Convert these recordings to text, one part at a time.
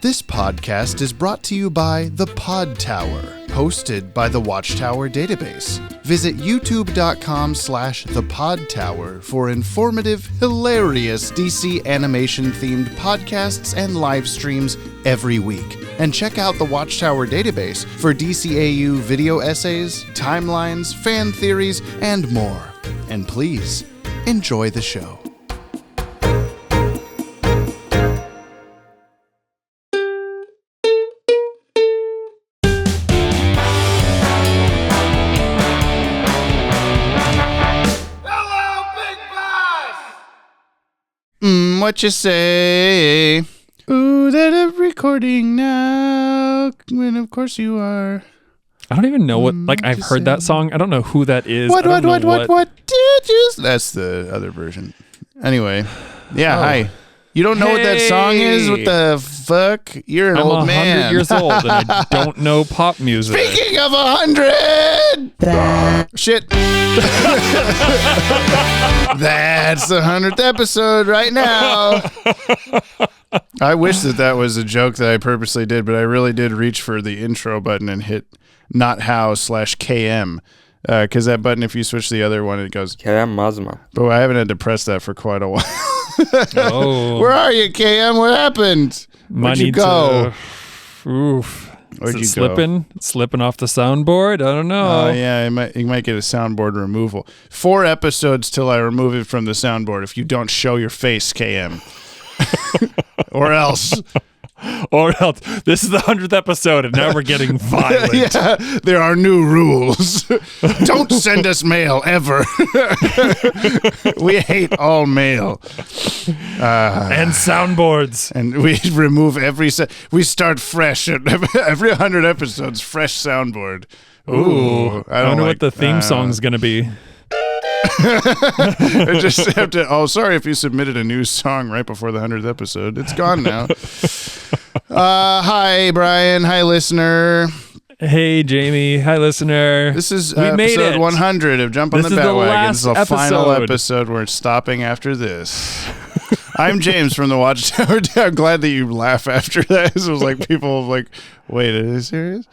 This podcast is brought to you by the Podtower, hosted by the Watchtower database. Visit youtube.com/thepodtower for informative, hilarious DC animation-themed podcasts and live streams every week. And check out the Watchtower database for DCAU video essays, timelines, fan theories, and more. And please, enjoy the show. What you say? Ooh, that I'm recording now. And of course you are. I don't even know what, like, I've heard that song. I don't know who that is. What did you... That's the other version. Anyway. Yeah, hi. You don't know what that song is? What the fuck? You're an old man. I'm 100 years old and I don't know pop music. Speaking of 100! Shit. That's the 100th episode right now. I wish that was a joke that I purposely did, but I really did reach for the intro button and hit /KM. Because that button, if you switch the other one, it goes KM Mazma. But I haven't had to press that for quite a while. Oh. Where are you, KM? What happened? Where'd you go? Oof. Where'd you go? Slipping off the soundboard? I don't know. Oh, yeah. You might get a soundboard removal. 4 episodes till I remove it from the soundboard if you don't show your face, KM. Or else. Or else. This is the 100th episode, and now we're getting violent. Yeah, there are new rules. Don't send us mail, ever. We hate all mail. And soundboards. And we remove we start fresh. Every 100 episodes, fresh soundboard. Ooh. I wonder what the theme song's going to be. I just have to. Oh, sorry if you submitted a new song right before the 100th episode. It's gone now. Hi, Brian. Hi, listener. Hey, Jamie. Hi, listener. This is episode 100 of Jump on the Bat-Wagon. This is the final episode. We're stopping after this. I'm James from the Watchtower. I'm glad that you laugh after that. It was like people like, wait, are they serious?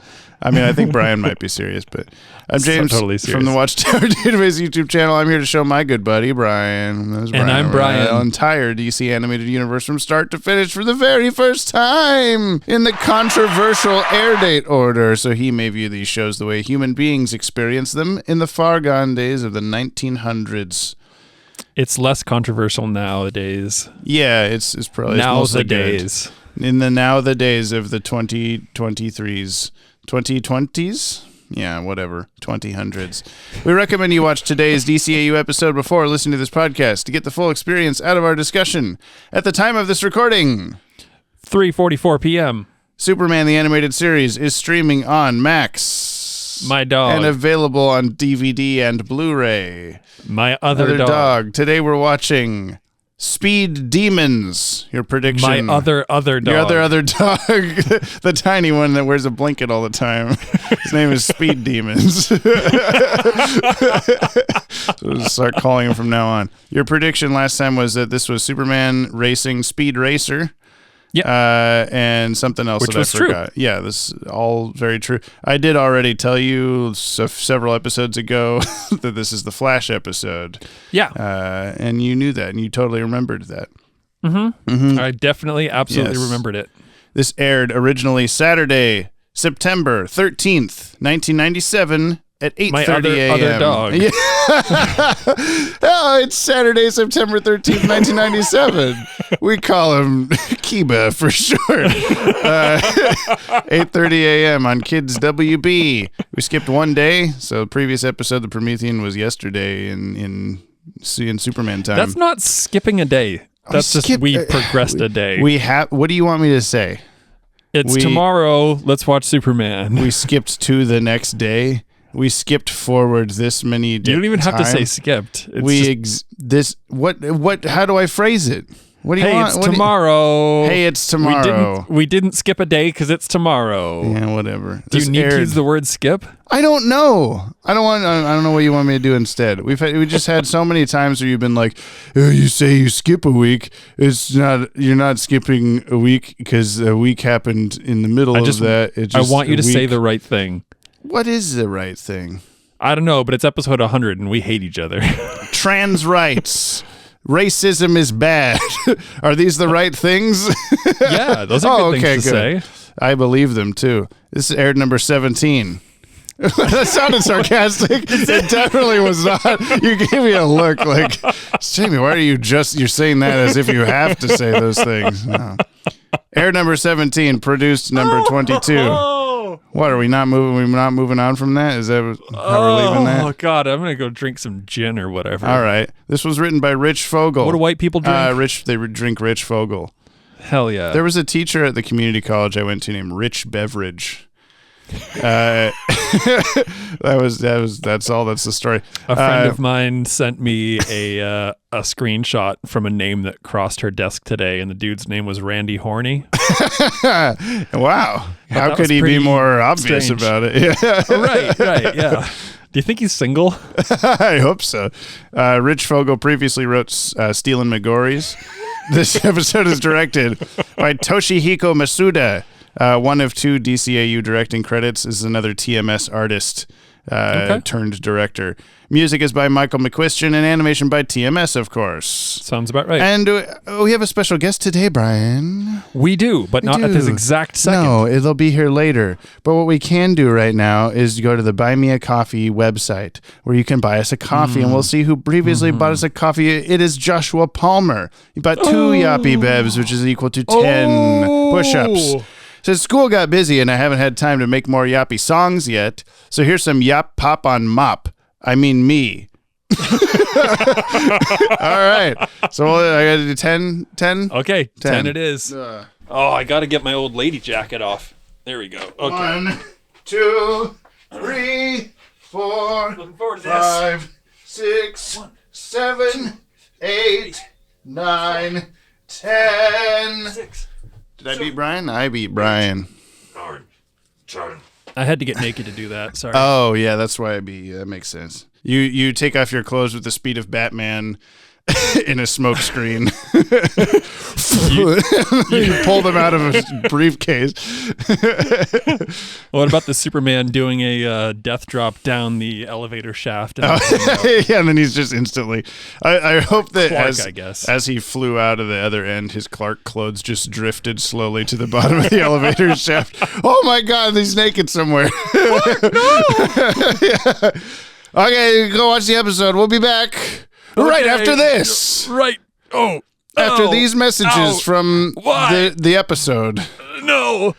I mean, I think Brian might be serious, but I'm James from the Watchtower Database YouTube channel. I'm here to show my good buddy, Brian. And I'm Brian. The entire DC animated universe from start to finish for the very first time in the controversial airdate order, so he may view these shows the way human beings experience them in the far gone days of the 1900s. It's less controversial nowadays. Yeah, it's probably nowadays. In the nowadays of the 2023s. 2020s? Yeah, whatever. 2000s. We recommend you watch today's DCAU episode before listening to this podcast to get the full experience out of our discussion. At the time of this recording, 3:44 p.m. Superman the Animated Series is streaming on Max. My dog. And available on DVD and Blu-ray. My other dog. Today we're watching Speed Demons. Your prediction. My other dog. Your other dog. The tiny one that wears a blanket all the time. His name is Speed Demons. So we'll start calling him from now on. Your prediction last time was that this was Superman racing Speed Racer. Yeah. And something else which that I was forgot. True. Yeah, this is all very true. I did already tell you several episodes ago that this is the Flash episode. Yeah. And you knew that, and you totally remembered that. Mm-hmm. I definitely, absolutely remembered it. This aired originally Saturday, September 13th, 1997 at 8:30 a.m. Other dog. Yeah. Oh, it's Saturday, September 13th, 1997. We call him Kiba for short. 8:30 a.m. on Kids WB. We skipped one day, so the previous episode, the Promethean, was yesterday in Superman time. That's not skipping a day. That's we progressed a day. What do you want me to say? It's tomorrow. Let's watch Superman. We skipped to the next day. We skipped forward this many days. You don't even have to say skipped. It's how do I phrase it? What do you want? It's tomorrow. Hey, it's tomorrow. We didn't skip a day because it's tomorrow. Yeah, whatever. Do you need to use the word skip? I don't know. I don't know what you want me to do instead. We just had so many times where you've been like, oh, you say you skip a week. You're not skipping a week because a week happened in the middle of that. I want you to say the right thing. What is the right thing? I don't know, but it's episode 100 and we hate each other. Trans rights. Racism is bad. Are these the right things? Yeah, those are good things to say. I believe them too. This is aired number 17. That sounded sarcastic. It definitely was not. You gave me a look like, Jamie, why are you're saying that as if you have to say those things? No. Aired number 17, produced number 22. What, are we not moving? We're not moving on from that? Is that how we're leaving that? Oh, God. I'm going to go drink some gin or whatever. All right. This was written by Rich Fogel. What do white people drink? They drink Rich Fogel. Hell yeah. There was a teacher at the community college I went to named Rich Beveridge. That's all. That's the story. A friend of mine sent me a screenshot from a name that crossed her desk today, and the dude's name was Randy Horny. Wow. How could he be more obvious about it? Yeah. Right, yeah. Do you think he's single? I hope so. Rich Fogel previously wrote Steelin' McGorry's. This episode is directed by Toshihiko Masuda. One of 2 DCAU directing credits, is another TMS artist turned director. Music is by Michael McQuistion and animation by TMS, of course. Sounds about right. And we have a special guest today, Brian. We do, but not at this exact second. No, it'll be here later. But what we can do right now is go to the Buy Me a Coffee website where you can buy us a coffee, and we'll see who previously bought us a coffee. It is Joshua Palmer. He bought 2 Yoppie Bevs, which is equal to 10 push-ups. Says school got busy and I haven't had time to make more Yoppie songs yet. So here's some Yop Pop on Mop. I mean me. All right. So I got to do 10? Okay, 10 it is. I got to get my old lady jacket off. There we go. Okay. 1, 2, 3, 4, 5, 6, 7, 8, 9, 10. 6. Did I beat Brian? I beat Brian. I had to get naked to do that. Sorry. Oh, yeah, that's why I beat you. That makes sense. You take off your clothes with the speed of Batman in a smoke screen. You pull them out of a briefcase. What about the Superman doing a death drop down the elevator shaft? And yeah, and then he's just instantly. I hope that Clark, as he flew out of the other end, his Clark clothes just drifted slowly to the bottom of the elevator shaft. Oh my God, he's naked somewhere. Clark, no! Yeah. Okay, go watch the episode. We'll be back right after this. Right. After these messages from the episode. No.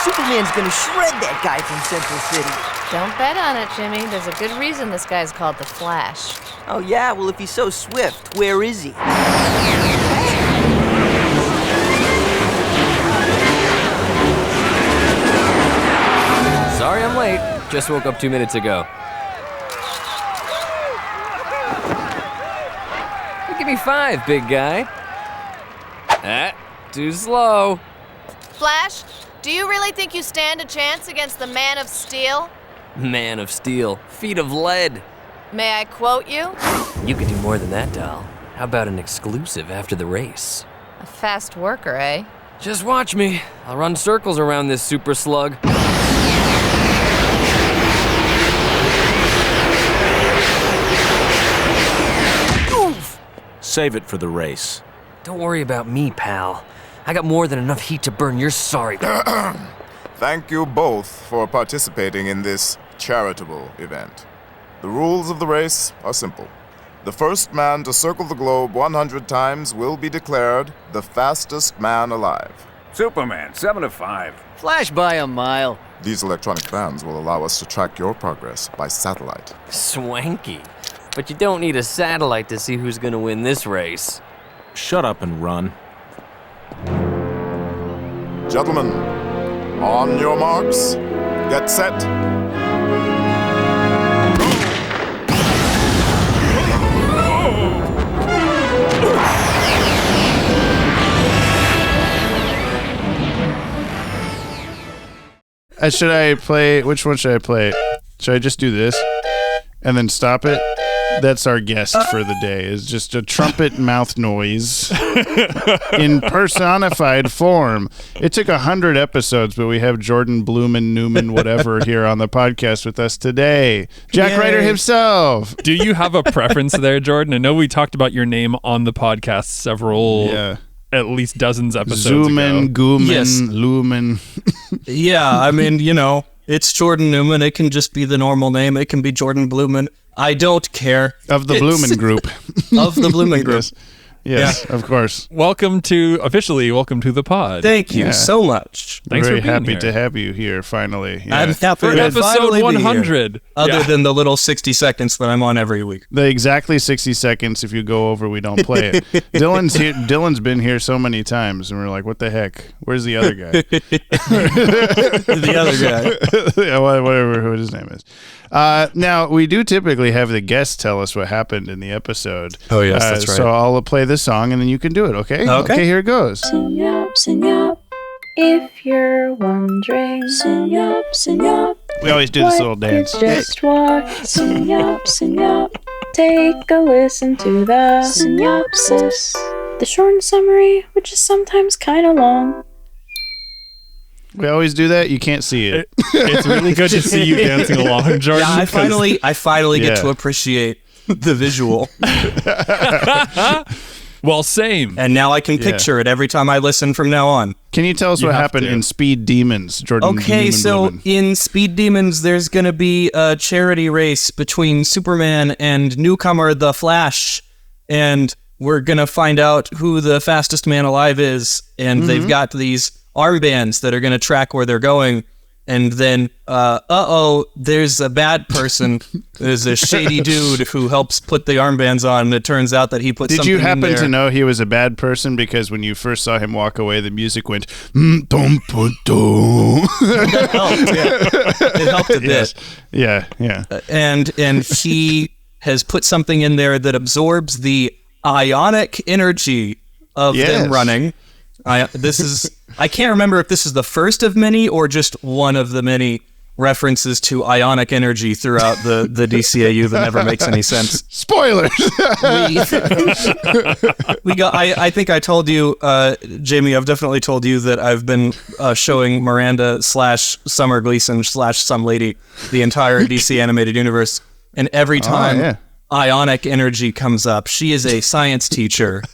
Superman's gonna shred that guy from Central City. Don't bet on it, Jimmy. There's a good reason this guy's called the Flash. Oh yeah? Well, if he's so swift, where is he? Sorry I'm late. Just woke up 2 minutes ago. Give me 5, big guy. Too slow. Flash, do you really think you stand a chance against the Man of Steel? Man of Steel, feet of lead. May I quote you? You could do more than that, doll. How about an exclusive after the race? A fast worker, eh? Just watch me. I'll run circles around this super slug. Save it for the race. Don't worry about me, pal. I got more than enough heat to burn your sorry. Thank you both for participating in this charitable event. The rules of the race are simple. The first man to circle the globe 100 times will be declared the fastest man alive. Superman, 7 of 5. Flash by a mile. These electronic bands will allow us to track your progress by satellite. Swanky. But you don't need a satellite to see who's gonna win this race. Shut up and run. Gentlemen, on your marks, get set. Should I play? Which one should I play? Should I just do this and then stop it? That's our guest for the day. Is just a trumpet mouth noise in personified form. It took 100 episodes, but we have Jordan Blumen, Newman, whatever, here on the podcast with us today. Jack Ryder himself. Do you have a preference there, Jordan? I know we talked about your name on the podcast several, at least dozens episodes Zoomin, ago. Goomin, Lumen. Yeah, I mean, it's Jordan Newman. It can just be the normal name. It can be Jordan Blumen. I don't care. Of the Blumen Group. Of the Blumen Group. Yes, of course. Welcome to the pod. Thank you so much. Thanks Very for being happy here. to have you here, finally. Yeah. I'm happy For to episode finally 100. be here, other than the little 60 seconds that I'm on every week. The exactly 60 seconds. If you go over, we don't play it. Dylan's been here so many times, and we're like, what the heck? Where's the other guy? The other guy. Yeah, whatever who his name is. Now, we do typically have the guests tell us what happened in the episode. Oh, yes, that's right. So I'll play this song, and then you can do it, okay? Okay, here it goes. Sing up, if you're wondering. Sing up, We always do this little dance. just walk. Sing up, take a listen to the synopsis. The short summary, which is sometimes kind of long. We always do that. You can't see it. It's really good to see you dancing along, Jordan. Yeah, I finally get to appreciate the visual. Well, same. And now I can picture it every time I listen from now on. Can you tell us what happened in Speed Demons, Jordan? Okay, so in Speed Demons, there's going to be a charity race between Superman and newcomer The Flash. And we're going to find out who the fastest man alive is. And they've got these armbands that are going to track where they're going. And then, there's a bad person. There's a shady dude who helps put the armbands on. And it turns out that he put something in there. Did you happen to know he was a bad person? Because when you first saw him walk away, the music went, It helped, yeah. It helped a bit. Yes. Yeah. And he has put something in there that absorbs the ionic energy of them running. I can't remember if this is the first of many or just one of the many references to ionic energy throughout the DCAU that never makes any sense. Spoilers! I think I told you, Jamie, I've definitely told you that I've been showing Miranda / Summer Gleason / some lady the entire DC animated universe. And every time ionic energy comes up, she is a science teacher.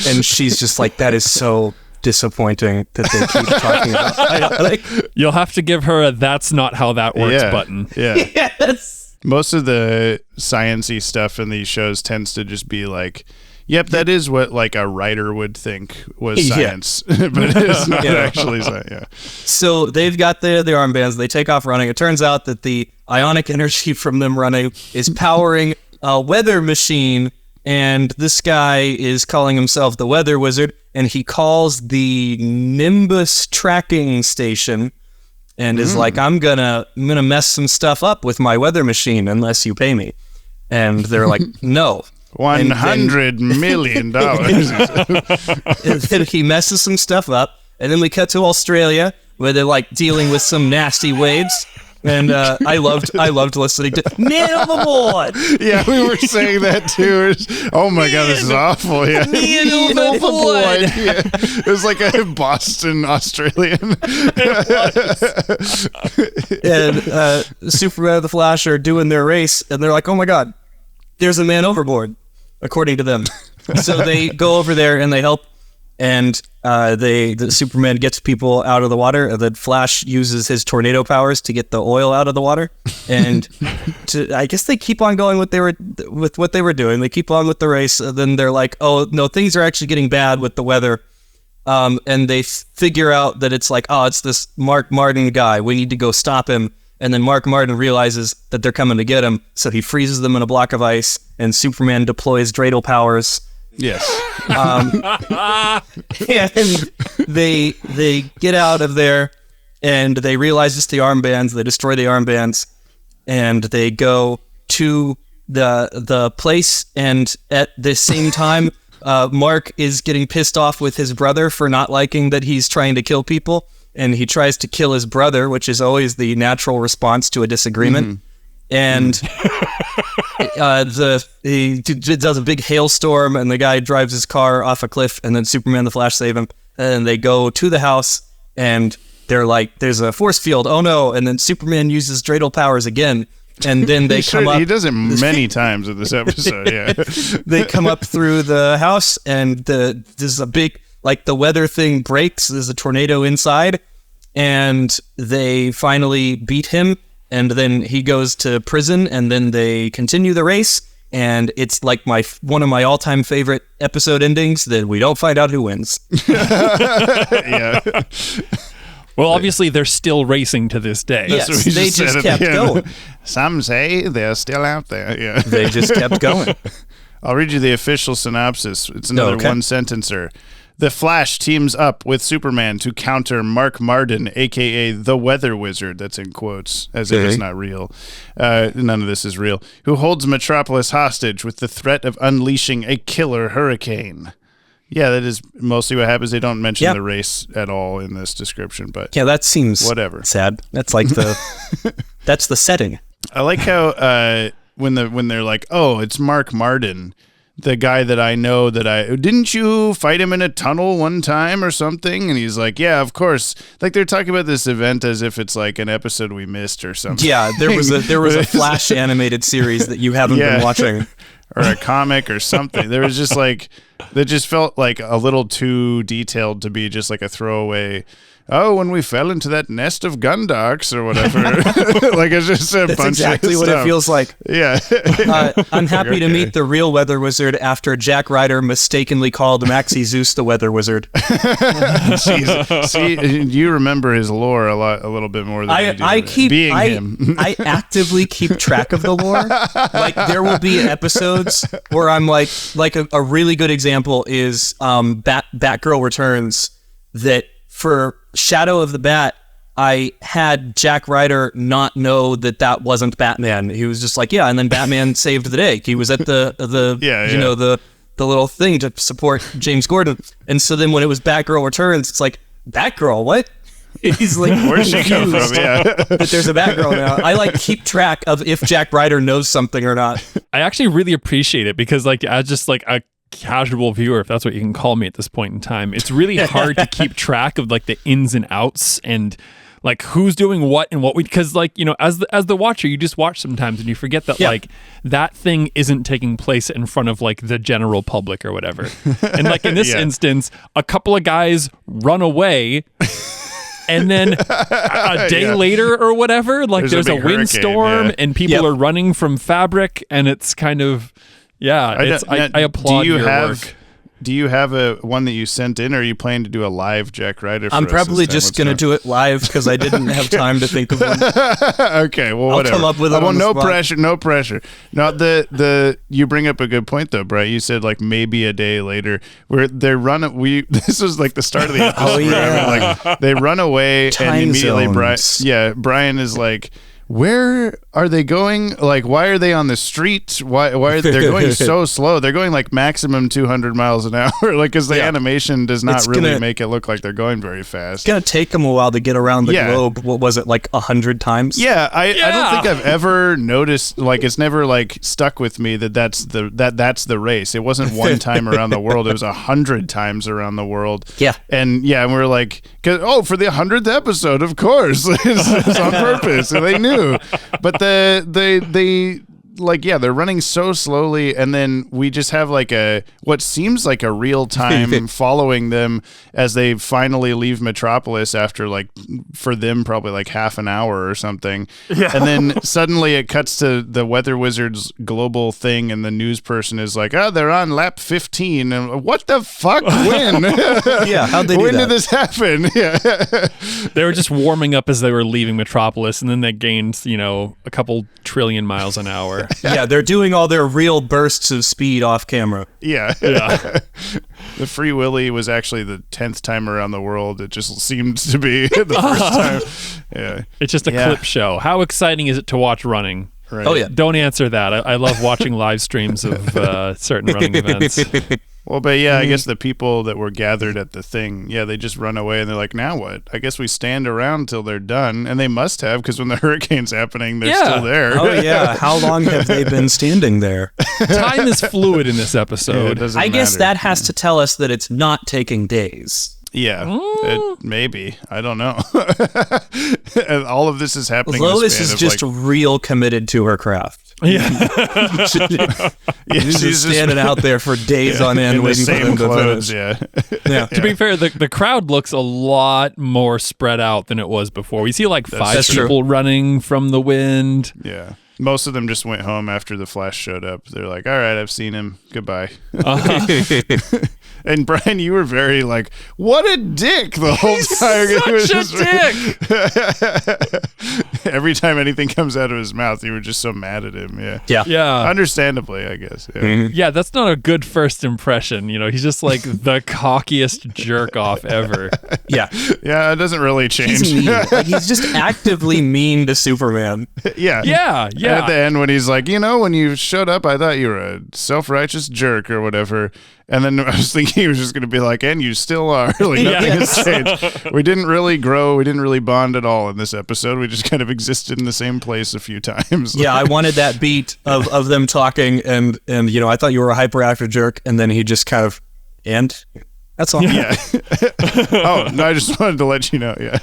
And she's just like, that is so disappointing that they keep talking about ionic. You'll have to give her a "that's not how that works" button. Yeah. Yes. Most of the science-y stuff in these shows tends to just be like, yep, that is what like a writer would think was science, but it's not actually science. Yeah. So they've got the armbands. They take off running. It turns out that the ionic energy from them running is powering a weather machine, and this guy is calling himself the Weather Wizard, and he calls the Nimbus tracking station and is like, I'm gonna mess some stuff up with my weather machine unless you pay me. And they're like, no. $100 million. And then he messes some stuff up, and then we cut to Australia where they're like dealing with some nasty waves. And I loved listening to Man Overboard. Yeah, we were saying that too. Oh my God, this is awful. Yeah, Man Overboard. Yeah. It was like a Boston Australian. And Superman and the Flash are doing their race, and they're like, "Oh my God, there's a man overboard," according to them. So they go over there and they help. And the Superman gets people out of the water. The Flash uses his tornado powers to get the oil out of the water. And I guess they keep on going with what they were doing. They keep on with the race. And then they're like, oh, no, things are actually getting bad with the weather. And they figure out that it's like, oh, it's this Mark Martin guy. We need to go stop him. And then Mark Martin realizes that they're coming to get him. So he freezes them in a block of ice. And Superman deploys dreidel powers. Yes. And they get out of there, and they realize it's the armbands. They destroy the armbands, and they go to the place. And at the same time, Mark is getting pissed off with his brother for not liking that he's trying to kill people. and he tries to kill his brother, which is always the natural response to a disagreement. And he does a big hailstorm, and the guy drives his car off a cliff, and then Superman and the Flash save him. And they go to the house, and they're like, there's a force field. Oh no! And then Superman uses dreidel powers again, and then they come up. He does it many times in this episode. Yeah, they come up through the house, and there's a big, like, the weather thing breaks. There's a tornado inside, and they finally beat him. And then he goes to prison, and then they continue the race. And it's like one of my all-time favorite episode endings that we don't find out who wins. Yeah. Well, obviously, they're still racing to this day. Yes, they just kept going. Some say they're still out there. Yeah. They just kept going. I'll read you the official synopsis. It's another one-sentencer. The Flash teams up with Superman to counter Mark Marden, a.k.a. the Weather Wizard, that's in quotes, as if it's not real. None of this is real. Who holds Metropolis hostage with the threat of unleashing a killer hurricane. Yeah, that is mostly what happens. They don't mention the race at all in this description, but yeah, that seems whatever. Sad. That's like that's the setting. I like how when they're like, oh, it's Mark Marden, the guy that I know didn't you fight him in a tunnel one time or something? And he's like, yeah, of course. Like, they're talking about this event as if it's like an episode we missed or something. Yeah, there was a Flash animated series that you haven't been watching. Or a comic or something. There was just like, that just felt like a little too detailed to be just like a throwaway. Oh, when we fell into that nest of gundarks or whatever. Like, it's just a That's bunch exactly of what stuff. It feels like. Yeah. I'm happy to meet the real Weather Wizard after Jack Ryder mistakenly called Maxie Zeus the Weather Wizard. See, you remember his lore a little bit more than I do. Him. I actively keep track of the lore. Like, there will be episodes where I'm like a really good example is Batgirl Returns, that for Shadow of the Bat, I had Jack Ryder not know that wasn't Batman. He was just like, yeah, and then Batman saved the day. He was at the little thing to support James Gordon. And so then when it was Batgirl Returns, it's like, Batgirl, what? He's like, where's she come from? Yeah. But there's a Batgirl now. I like keep track of if Jack Ryder knows something or not. I actually really appreciate it because, like, as just like a casual viewer, if that's what you can call me at this point in time, it's really hard to keep track of like the ins and outs and like who's doing what and what because, like, you know, as the watcher, you just watch sometimes and you forget that like that thing isn't taking place in front of like the general public or whatever. And like in this instance, a couple of guys run away. And then a day later or whatever, like there's a windstorm and people are running from fabric, and it's kind of I applaud your work. Do you have a one that you sent in, or are you planning to do a live Jack Ryder? I'm probably just going to do it live because I didn't have time to think of one. Okay, well, I'll whatever. come up with it. No pressure. No, you bring up a good point though, Bright. You said like maybe a day later, where they run. This was like the start of the episode. Like they run away and immediately Brian is like, where are they going? Like, why are they on the street? Why are they're going so slow? They're going like maximum 200 miles an hour. Like, because the animation does not really make it look like they're going very fast. It's gonna take them a while to get around the globe. What was it, like 100 times? Yeah, I don't think I've ever noticed. Like, it's never like stuck with me that's the race. It wasn't one time around the world. It was 100 times around the world. Yeah, and we're like, for the 100th episode, of course, it's on purpose, and they knew. But they like, they're running so slowly, and then we just have like what seems like a real time following them as they finally leave Metropolis after, like, for them probably like half an hour or something. Yeah. And then suddenly it cuts to the Weather Wizard's global thing, and the news person is like, oh, they're on lap 15. And what the fuck? When? How'd they do when that? did this happen? They were just warming up as they were leaving Metropolis, and then they gained, a couple trillion miles an hour. Yeah, they're doing all their real bursts of speed off camera. Yeah. The Free Willy was actually the 10th time around the world. It just seemed to be the first time. Yeah. It's just a clip show. How exciting is it to watch running? Right. Oh, yeah. Don't answer that. I love watching live streams of certain running events. Well, but yeah, I guess the people that were gathered at the thing, they just run away and they're like, now what? I guess we stand around till they're done. And they must have, because when the hurricane's happening, they're still there. Oh, yeah. How long have they been standing there? Time is fluid in this episode. I guess that has to tell us that it's not taking days. Yeah, maybe. I don't know. And all of this is happening. Lois is just real committed to her craft. Yeah. She's just standing out there for days on end waiting for them to finish. To be fair, the crowd looks a lot more spread out than it was before. We see like 5 people running from the wind. Yeah. Most of them just went home after the Flash showed up. They're like, all right, I've seen him. Goodbye. And Brian, you were very like, what a dick the whole time. Such a dick. Every time anything comes out of his mouth, you were just so mad at him. Yeah. Understandably, I guess. Yeah, that's not a good first impression. He's just like the cockiest jerk off ever. Yeah, it doesn't really change. He's mean. He's just actively mean to Superman. Yeah. And at the end, when he's like, when you showed up, I thought you were a self-righteous jerk or whatever. And then I was thinking he was just going to be like, and you still are. Like, nothing has changed. We didn't really grow. We didn't really bond at all in this episode. We just kind of existed in the same place a few times. Yeah, I wanted that beat of them talking, and I thought you were a hyperactive jerk, and then he just kind of, that's all. Yeah. Oh, no, I just wanted to let you know. Yeah.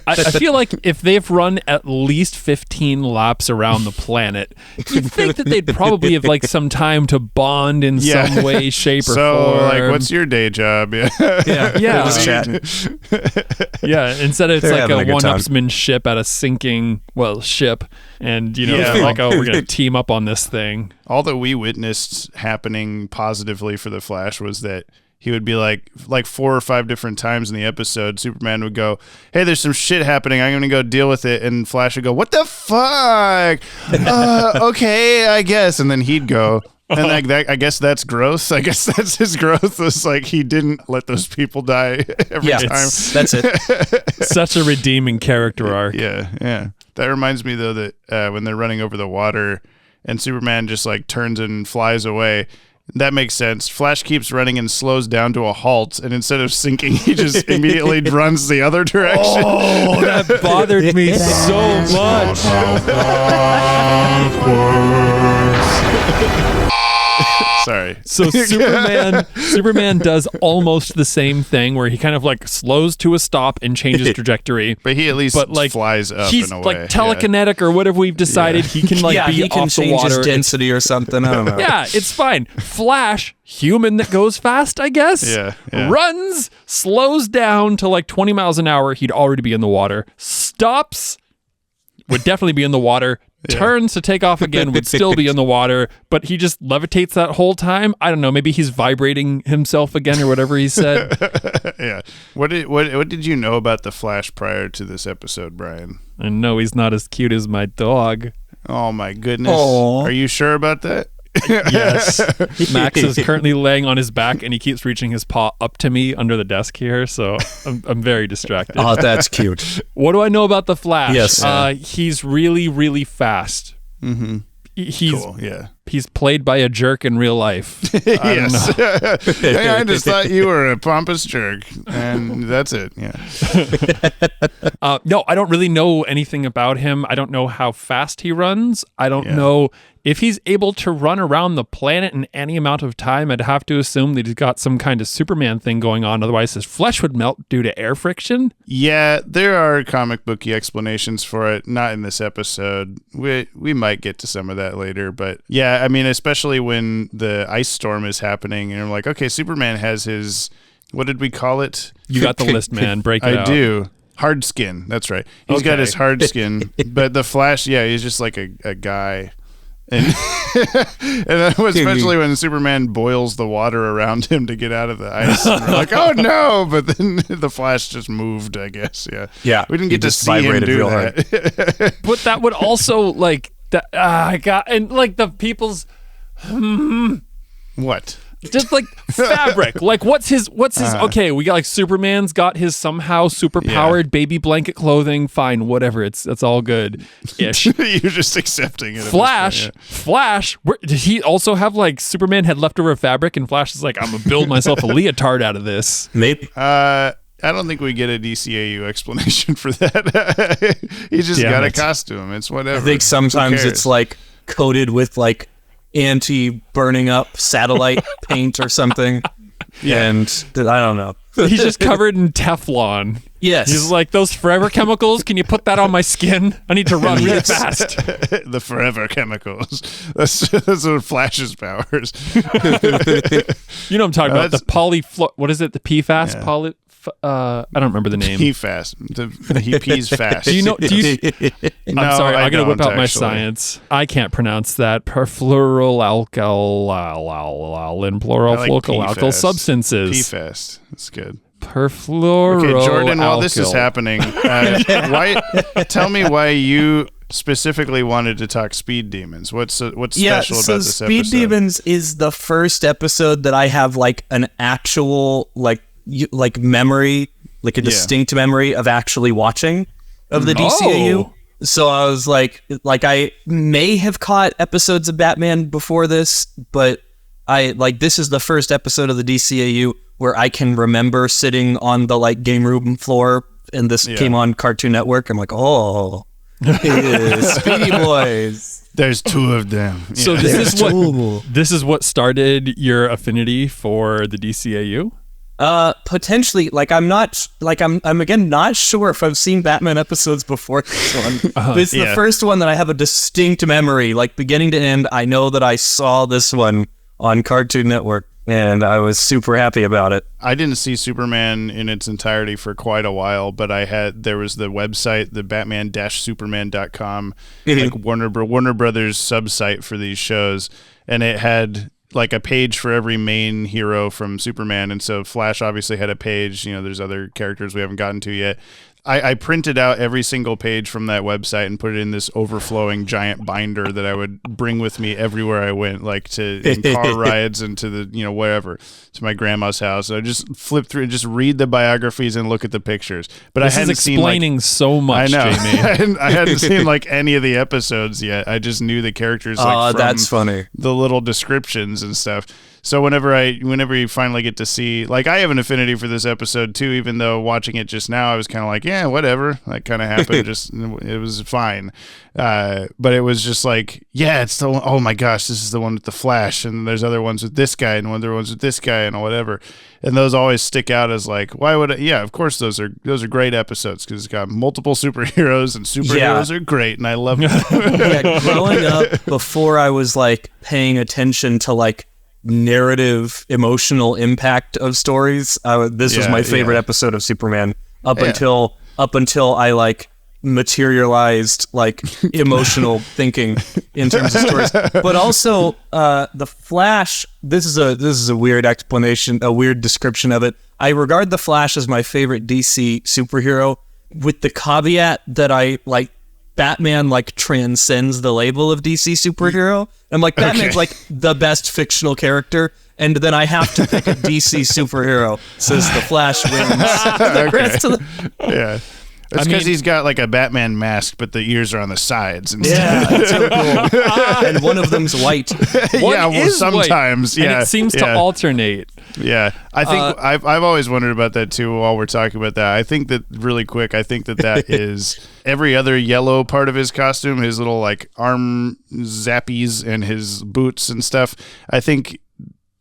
I feel like if they've run at least 15 laps around the planet, you'd think that they'd probably have like some time to bond in some way, shape, or form. So, like, what's your day job? Yeah. Just chatting. Instead it's They're like having a a good time. one-upsmanship at a sinking, ship. And, like, oh, we're going to team up on this thing. All that we witnessed happening positively for the Flash was that he would be like 4 or 5 different times in the episode, Superman would go, hey, there's some shit happening. I'm going to go deal with it. And Flash would go, what the fuck? Okay, I guess. And then he'd go. And like that, I guess that's growth. I guess that's his growth. It's like he didn't let those people die every time. That's it. Such a redeeming character arc. Yeah. That reminds me, though, that when they're running over the water and Superman just like turns and flies away, that makes sense. Flash keeps running and slows down to a halt, and instead of sinking, he just immediately runs the other direction. Oh, that bothered me so much. Sorry. So Superman does almost the same thing where he kind of like slows to a stop and changes trajectory. But he at least flies up he's in a way. Like telekinetic or whatever we've decided. He can like be he can off the change water. his density or something. I don't know. Yeah, it's fine. Flash, human that goes fast, I guess. Yeah. Runs, slows down to like 20 miles an hour. He'd already be in the water. Stops, would definitely be in the water. Turns to take off again, would still be in the water, but he just levitates that whole time. I don't know. Maybe he's vibrating himself again or whatever he said. Yeah. What did you know about the Flash prior to this episode, Brian? I know he's not as cute as my dog. Oh my goodness. Aww. Are you sure about that? Yes. Max is currently laying on his back and he keeps reaching his paw up to me under the desk here, so I'm very distracted. Oh, that's cute. What do I know about the Flash? Yes. He's really, really fast. Mm-hmm. He's cool. Yeah. He's played by a jerk in real life. Yes. I just thought you were a pompous jerk, and that's it. Yeah. No, I don't really know anything about him. I don't know how fast he runs. I don't know if he's able to run around the planet in any amount of time. I'd have to assume that he's got some kind of Superman thing going on. Otherwise, his flesh would melt due to air friction. Yeah, there are comic booky explanations for it. Not in this episode. We might get to some of that later, but yeah. I mean, especially when the ice storm is happening and I'm like, okay, Superman has his, what did we call it? You got the list, man. Break it out. I do. Hard skin. That's right. He's got his hard skin, but the Flash, he's just like a guy. And, and then especially when Superman boils the water around him to get out of the ice. And we're like, oh no! But then the Flash just moved, I guess. Yeah. We didn't get to see him do that. But that would also like that. And like the people's. What? Just like fabric. Like what's his okay, we got like Superman's got his somehow superpowered baby blanket clothing. Fine, whatever. It's all good ish. You're just accepting it. Flash, did he also have like Superman had leftover fabric and Flash is like, I'm gonna build myself a leotard out of this? Maybe. I don't think we get a DCAU explanation for that. He just got a costume. It's whatever. I think sometimes it's like coated with like anti-burning up satellite paint or something. Yeah. And I don't know. He's just covered in Teflon. Yes. He's like, those forever chemicals, can you put that on my skin? I need to run really fast. The forever chemicals. That's what Flash's powers. You know what I'm talking about. The what is it? The PFAS? Yeah. I don't remember the name. PFAS. He pees fast. Do you know? No, I'm sorry. I'm going to whip out my actually. science. I can't pronounce that. Perfluoroalkyl substances. PFAS. That's good. Perfluoroalkyl. Okay, Jordan, while this is happening, tell me why you specifically wanted to talk Speed Demons. What's special about this episode? Speed Demons is the first episode that I have like an actual like memory, like a distinct memory of actually watching of the DCAU. So I was like I may have caught episodes of Batman before this, but this is the first episode of the DCAU where I can remember sitting on the like game room floor and this came on Cartoon Network. I'm like, oh, Speedy Boys. There's two of them. Yeah. So this is what started your affinity for the DCAU? Potentially, I'm again not sure if I've seen Batman episodes before this one. But it's the first one that I have a distinct memory, like beginning to end. I know that I saw this one on Cartoon Network, and I was super happy about it. I didn't see Superman in its entirety for quite a while, but there was the website, the Batman-Superman.com, like Warner Brothers subsite for these shows, and it had like a page for every main hero from Superman, and so Flash obviously had a page. There's other characters we haven't gotten to yet. I printed out every single page from that website and put it in this overflowing giant binder that I would bring with me everywhere I went, like in car rides and to the wherever, to my grandma's house. So I just flip through and just read the biographies and look at the pictures. But this I hadn't is explaining so much. I know. Jamie. I hadn't seen like any of the episodes yet. I just knew the characters. From that's funny. The little descriptions and stuff. So whenever you finally get to see, like, I have an affinity for this episode too, even though watching it just now, I was kind of like, yeah, whatever. That kind of happened. It was fine. But it was just like, yeah, it's the one, oh my gosh, this is the one with the Flash, and there's other ones with this guy, and other ones with this guy, and whatever. And those always stick out as like, why would of course those are great episodes because it's got multiple superheroes, and superheroes are great, and I love them. Growing up, before I was like paying attention to like narrative emotional impact of stories, this was my favorite episode of Superman up until I like materialized like emotional thinking in terms of stories. But also the Flash, this is a weird explanation, a weird description of it. I regard the Flash as my favorite DC superhero, with the caveat that I like Batman like transcends the label of DC superhero. I'm like, Batman's like the best fictional character, and then I have to pick a DC superhero, says the Flash wins. Yeah. It's because he's got like a Batman mask, but the ears are on the sides. Yeah, that's really cool. And one of them's white. Sometimes. White, and it seems to alternate. Yeah, I think I've always wondered about that too. While we're talking about that, I think that really quick. I think that is every other yellow part of his costume, his little like arm zappies and his boots and stuff. I think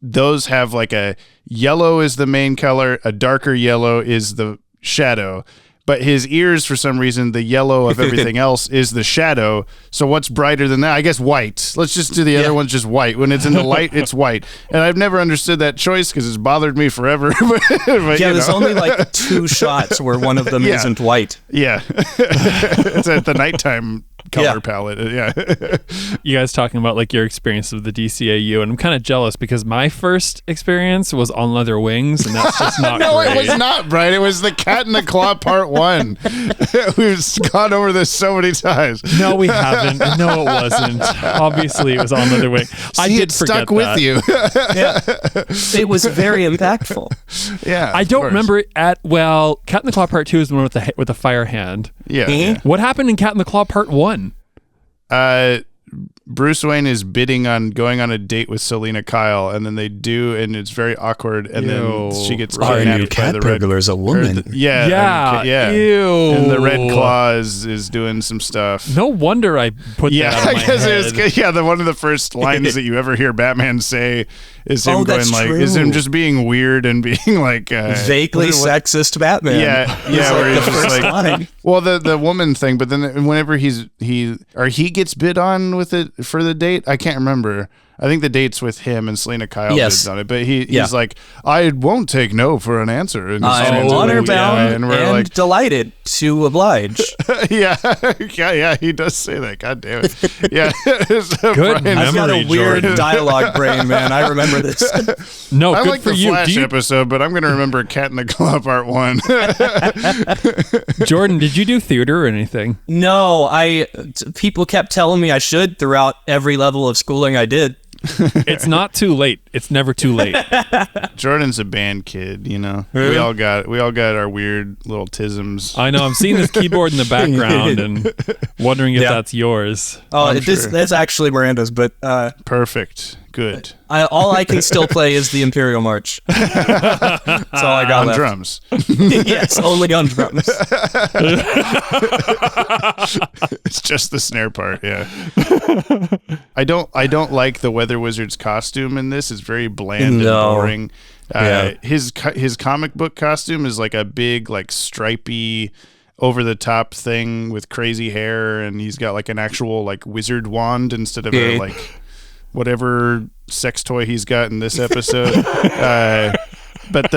those have like a yellow is the main color, a darker yellow is the shadow. But his ears, for some reason, the yellow of everything else is the shadow. So what's brighter than that? I guess white. Let's just do the other one's just white. When it's in the light, it's white. And I've never understood that choice because it's bothered me forever. but, there's only like 2 shots where one of them isn't white. Yeah. It's at the nighttime color palette. Yeah. You guys talking about like your experience of the DCAU, and I'm kind of jealous because my first experience was On Leather Wings, and that's just not No, great. it was not, Brian. It was the Cat in the Claw Part 1. 1. We've gone over this so many times. No, we haven't. No, it wasn't. Obviously, it was on Leather Wing. I did it forget stuck with you. It was very impactful. Yeah. I don't remember it Cat in the Claw Part 2 is the one with the fire hand. Yeah. Mm-hmm. What happened in Cat in the Claw Part 1? Bruce Wayne is bidding on going on a date with Selena Kyle, and then they do, and it's very awkward, and then she gets kidnapped by the red. a woman. Yeah. Ew. And the Red Claw is doing some stuff. No wonder I put that out of my head. One of the first lines that you ever hear Batman say is him that's going like, true. is him just being weird and being like Vaguely sexist Batman. Yeah, where he's just like, well, the woman thing, but then whenever he gets bid on with it for the date, I can't remember. I think the date's with him and Selena Kyle bids on it, but he's like, I won't take no for an answer. And I'm honor bound and we're like, delighted to oblige. yeah, he does say that. God damn it. Yeah. So Good memory, I've got a weird Jordan. dialogue brain, man. I remember this. No, I good like for the you. Flash episode, but I'm going to remember Cat in the Claw Part 1. Jordan, did you do theater or anything? No, people kept telling me I should throughout every level of schooling I did. It's not too late. It's never too late. Jordan's a band kid, you know. We all got our weird little tisms. I know. I'm seeing this keyboard in the background and wondering if that's yours. Oh, that's actually Miranda's, but perfect. Good. All I can still play is the Imperial March. That's all I got on left. drums. Yes, only on drums. It's just the snare part. Yeah. I don't like the Weather Wizard's costume in this. It's very bland and boring. His comic book costume is like a big, like stripy, over the top thing with crazy hair, and he's got like an actual like wizard wand instead of a like whatever sex toy he's got in this episode. But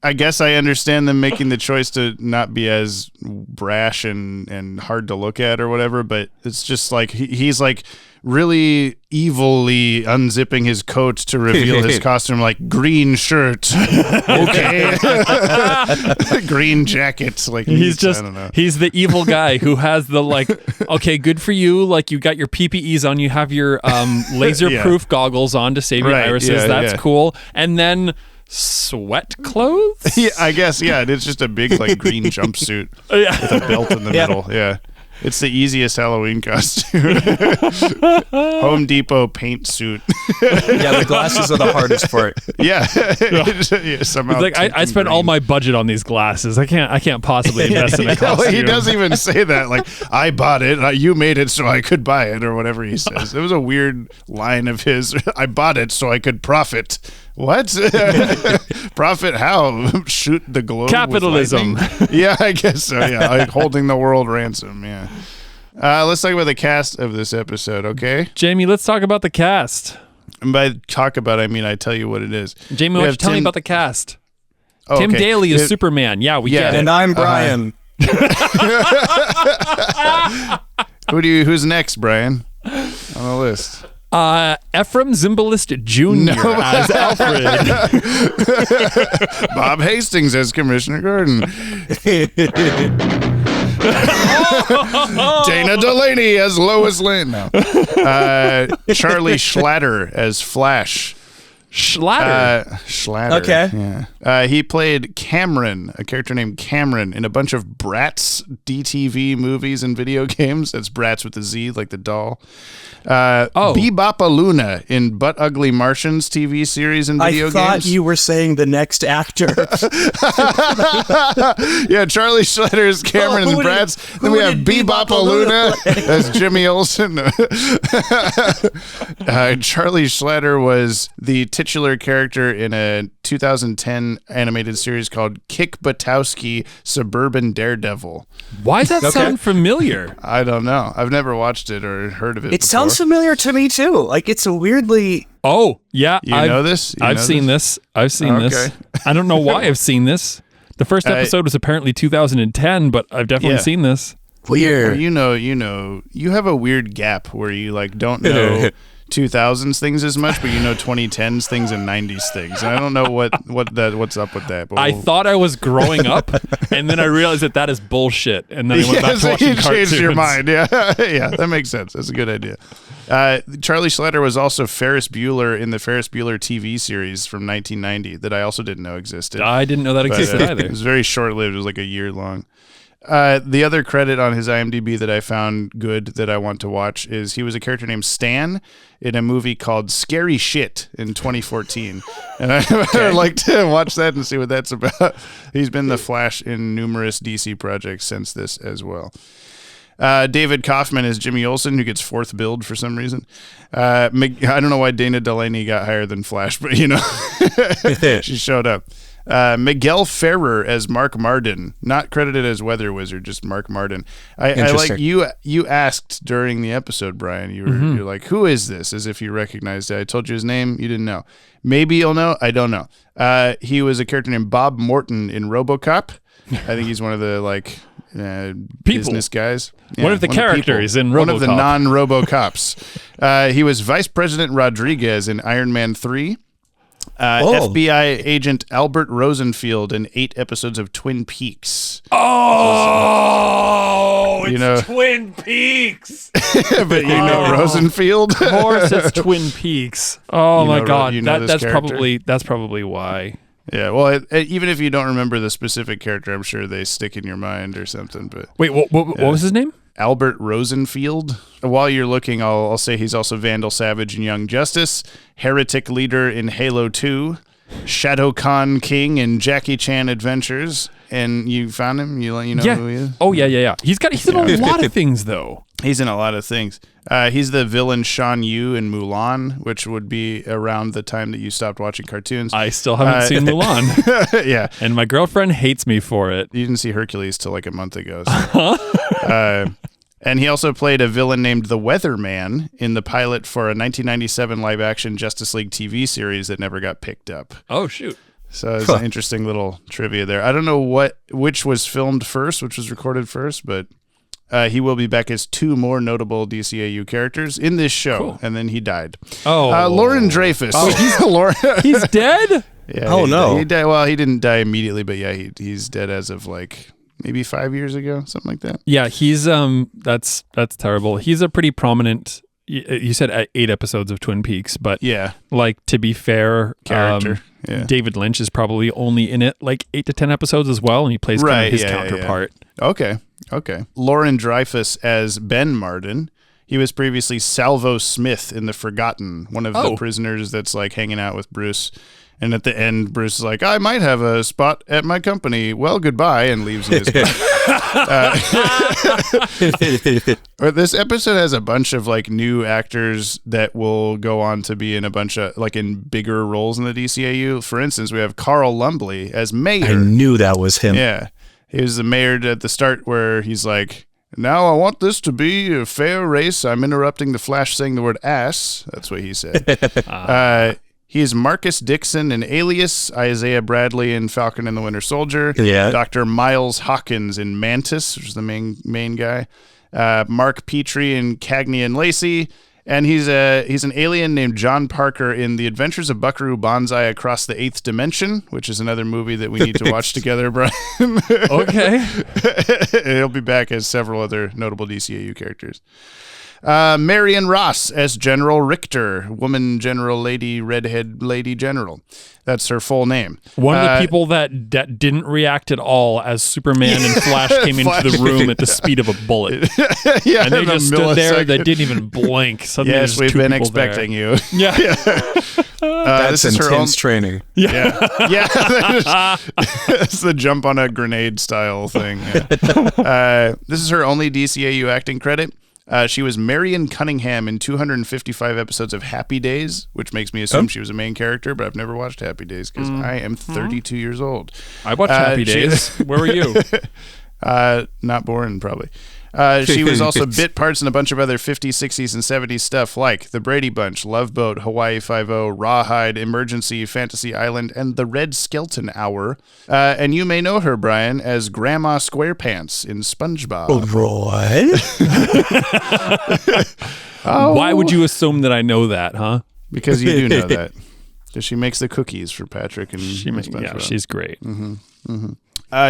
I guess I understand them making the choice to not be as brash and hard to look at or whatever, but it's just like he's like really evilly unzipping his coat to reveal his costume, like green shirt, okay, green jacket. Like he's the evil guy who has the like, okay, good for you. Like you got your PPEs on, you have your laser-proof goggles on to save your irises. That's cool. And then sweat clothes. Yeah, I guess. Yeah, it's just a big like green jumpsuit with a belt in the middle. Yeah. It's the easiest Halloween costume. Home Depot paint suit. Yeah, the glasses are the hardest part. Yeah. Somehow it's like I spent all my budget on these glasses. I can't possibly invest in a costume. He doesn't even say that. Like, I bought it. You made it so I could buy it, or whatever he says. It was a weird line of his. I bought it so I could profit. What? Profit how? Shoot the globe? Capitalism. Yeah, I guess so. Yeah, like holding the world ransom. Yeah. Let's talk about the cast of this episode, okay? Jamie, let's talk about the cast. And by talk about, I mean I tell you what it is. Jamie, why don't you tell me about the cast? Tim Daly is Superman. Yeah, we get it. And I'm Brian. Who's next, Brian? On the list. Ephraim Zimbalist Jr. as Alfred. Bob Hastings as Commissioner Gordon. Dana Delaney as Lois Lane. No. Charlie Schlatter as Flash. Schlatter. Okay. Yeah. He played Cameron, a character named Cameron, in a bunch of Bratz DTV movies and video games. That's Bratz with a Z, like the doll. Bebopaluna in Butt Ugly Martians TV series and video games. I thought you were saying the next actor. Yeah, Charlie Schlatter is Cameron and Bratz. Then we have Bebopaluna as Jimmy Olsen. Charlie Schlatter was the titular character in a 2010 animated series called Kick Buttowski Suburban Daredevil. Why does that sound familiar? I don't know. I've never watched it or heard of it. It sounds familiar to me too. Like it's a weirdly. Oh yeah, you know this. I've seen this. I've seen this. I don't know why I've seen this. The first episode was apparently 2010, but I've definitely seen this. Weird. Well, you know, you have a weird gap where you like don't know. 2000s things as much, but you know 2010s things and 90s things. And I don't know what's up with that. But I thought I was growing up, and then I realized that is bullshit. And then I went back to watching you cartoons. changed your mind. Yeah, yeah, that makes sense. That's a good idea. Charlie Schletter was also Ferris Bueller in the Ferris Bueller TV series from 1990 that I also didn't know existed. I didn't know that existed either. It was very short-lived. It was like a year long. The other credit on his IMDb that I found good that I want to watch is he was a character named Stan in a movie called Scary Shit in 2014. And I'd like to watch that and see what that's about. He's been the Flash in numerous DC projects since this as well. David Kaufman is Jimmy Olsen, who gets fourth billed for some reason. I don't know why Dana Delaney got higher than Flash, but she showed up. Miguel Ferrer as Mark Marden, not credited as Weather Wizard, just Mark Marden. I like you asked during the episode, Brian. You're like, who is this? As if you recognized it. I told you his name. You didn't know. Maybe you'll know. I don't know. He was a character named Bob Morton in RoboCop. I think he's one of the business guys. Yeah, one of the characters in RoboCop. One of the non-RoboCops. He was Vice President Rodriguez in Iron Man 3. FBI agent Albert Rosenfield in 8 episodes of Twin Peaks. It's Twin Peaks. But you know Rosenfield? Of course, it's Twin Peaks. Oh my God, that's character? probably why. Yeah, well, even if you don't remember the specific character, I'm sure they stick in your mind or something. But wait, what was his name? Albert Rosenfield. While you're looking, I'll say he's also Vandal Savage in Young Justice, Heretic Leader in Halo 2, Shadow Khan King in Jackie Chan Adventures. And you found him? You know who he is? Oh, yeah. He's in a lot of things, though. He's in a lot of things. He's the villain Shan Yu in Mulan, which would be around the time that you stopped watching cartoons. I still haven't seen Mulan. Yeah. And my girlfriend hates me for it. You didn't see Hercules till like a month ago. So. And he also played a villain named the Weatherman in the pilot for a 1997 live-action Justice League TV series that never got picked up. Oh, shoot. So it's an interesting little trivia there. I don't know which was filmed first, which was recorded first, but he will be back as 2 more notable DCAU characters in this show, cool. And then he died. Oh. Lauren Dreyfus. He's dead? Yeah, oh, no. He died. Well, he didn't die immediately, but yeah, he's dead as of like maybe 5 years ago, something like that. Yeah, he's that's terrible. He's a pretty prominent. You said 8 episodes of Twin Peaks, but yeah, like to be fair, character. David Lynch is probably only in it like 8 to 10 episodes as well, and he plays kind of his counterpart. Yeah. Okay. Lauren Dreyfus as Ben Marden. He was previously Salvo Smith in The Forgotten, one of the prisoners that's like hanging out with Bruce. And at the end, Bruce is like, I might have a spot at my company. Well, goodbye, and leaves in his This episode has a bunch of like new actors that will go on to be in a bunch of like in bigger roles in the DCAU. For instance, we have Carl Lumbly as mayor. I knew that was him. Yeah. He was the mayor at the start where he's like, now I want this to be a fair race. I'm interrupting the Flash saying the word ass. That's what he said. He is Marcus Dixon in Alias, Isaiah Bradley in Falcon and the Winter Soldier, Dr. Miles Hawkins in Mantis, which is the main guy, Mark Petrie in Cagney and Lacey, and he's an alien named John Parker in The Adventures of Buckaroo Banzai Across the Eighth Dimension, which is another movie that we need to watch together, Brian. Okay. He'll be back as several other notable DCAU characters. Marion Ross as General Richter, woman general, lady, redhead lady general. That's her full name. One of the people that didn't react at all as Superman and Flash came into the room at the speed of a bullet. Yeah, and they just stood there. They didn't even blink. Suddenly yes, we've been expecting you. Yeah. That's intense training. Yeah. It's the jump on a grenade style thing. Yeah. This is her only DCAU acting credit. She was Marion Cunningham in 255 episodes of Happy Days, which makes me assume she was a main character, but I've never watched Happy Days because I am 32 years old. I watched Happy Days. Where were you? Not born, probably. She was also bit parts in a bunch of other 50s, 60s, and 70s stuff like The Brady Bunch, Love Boat, Hawaii Five-0, Rawhide, Emergency, Fantasy Island, and The Red Skelton Hour. And you may know her, Brian, as Grandma Squarepants in SpongeBob. Why would you assume that I know that, huh? Because you do know that. Because she makes the cookies for Patrick and SpongeBob. Yeah, she's great.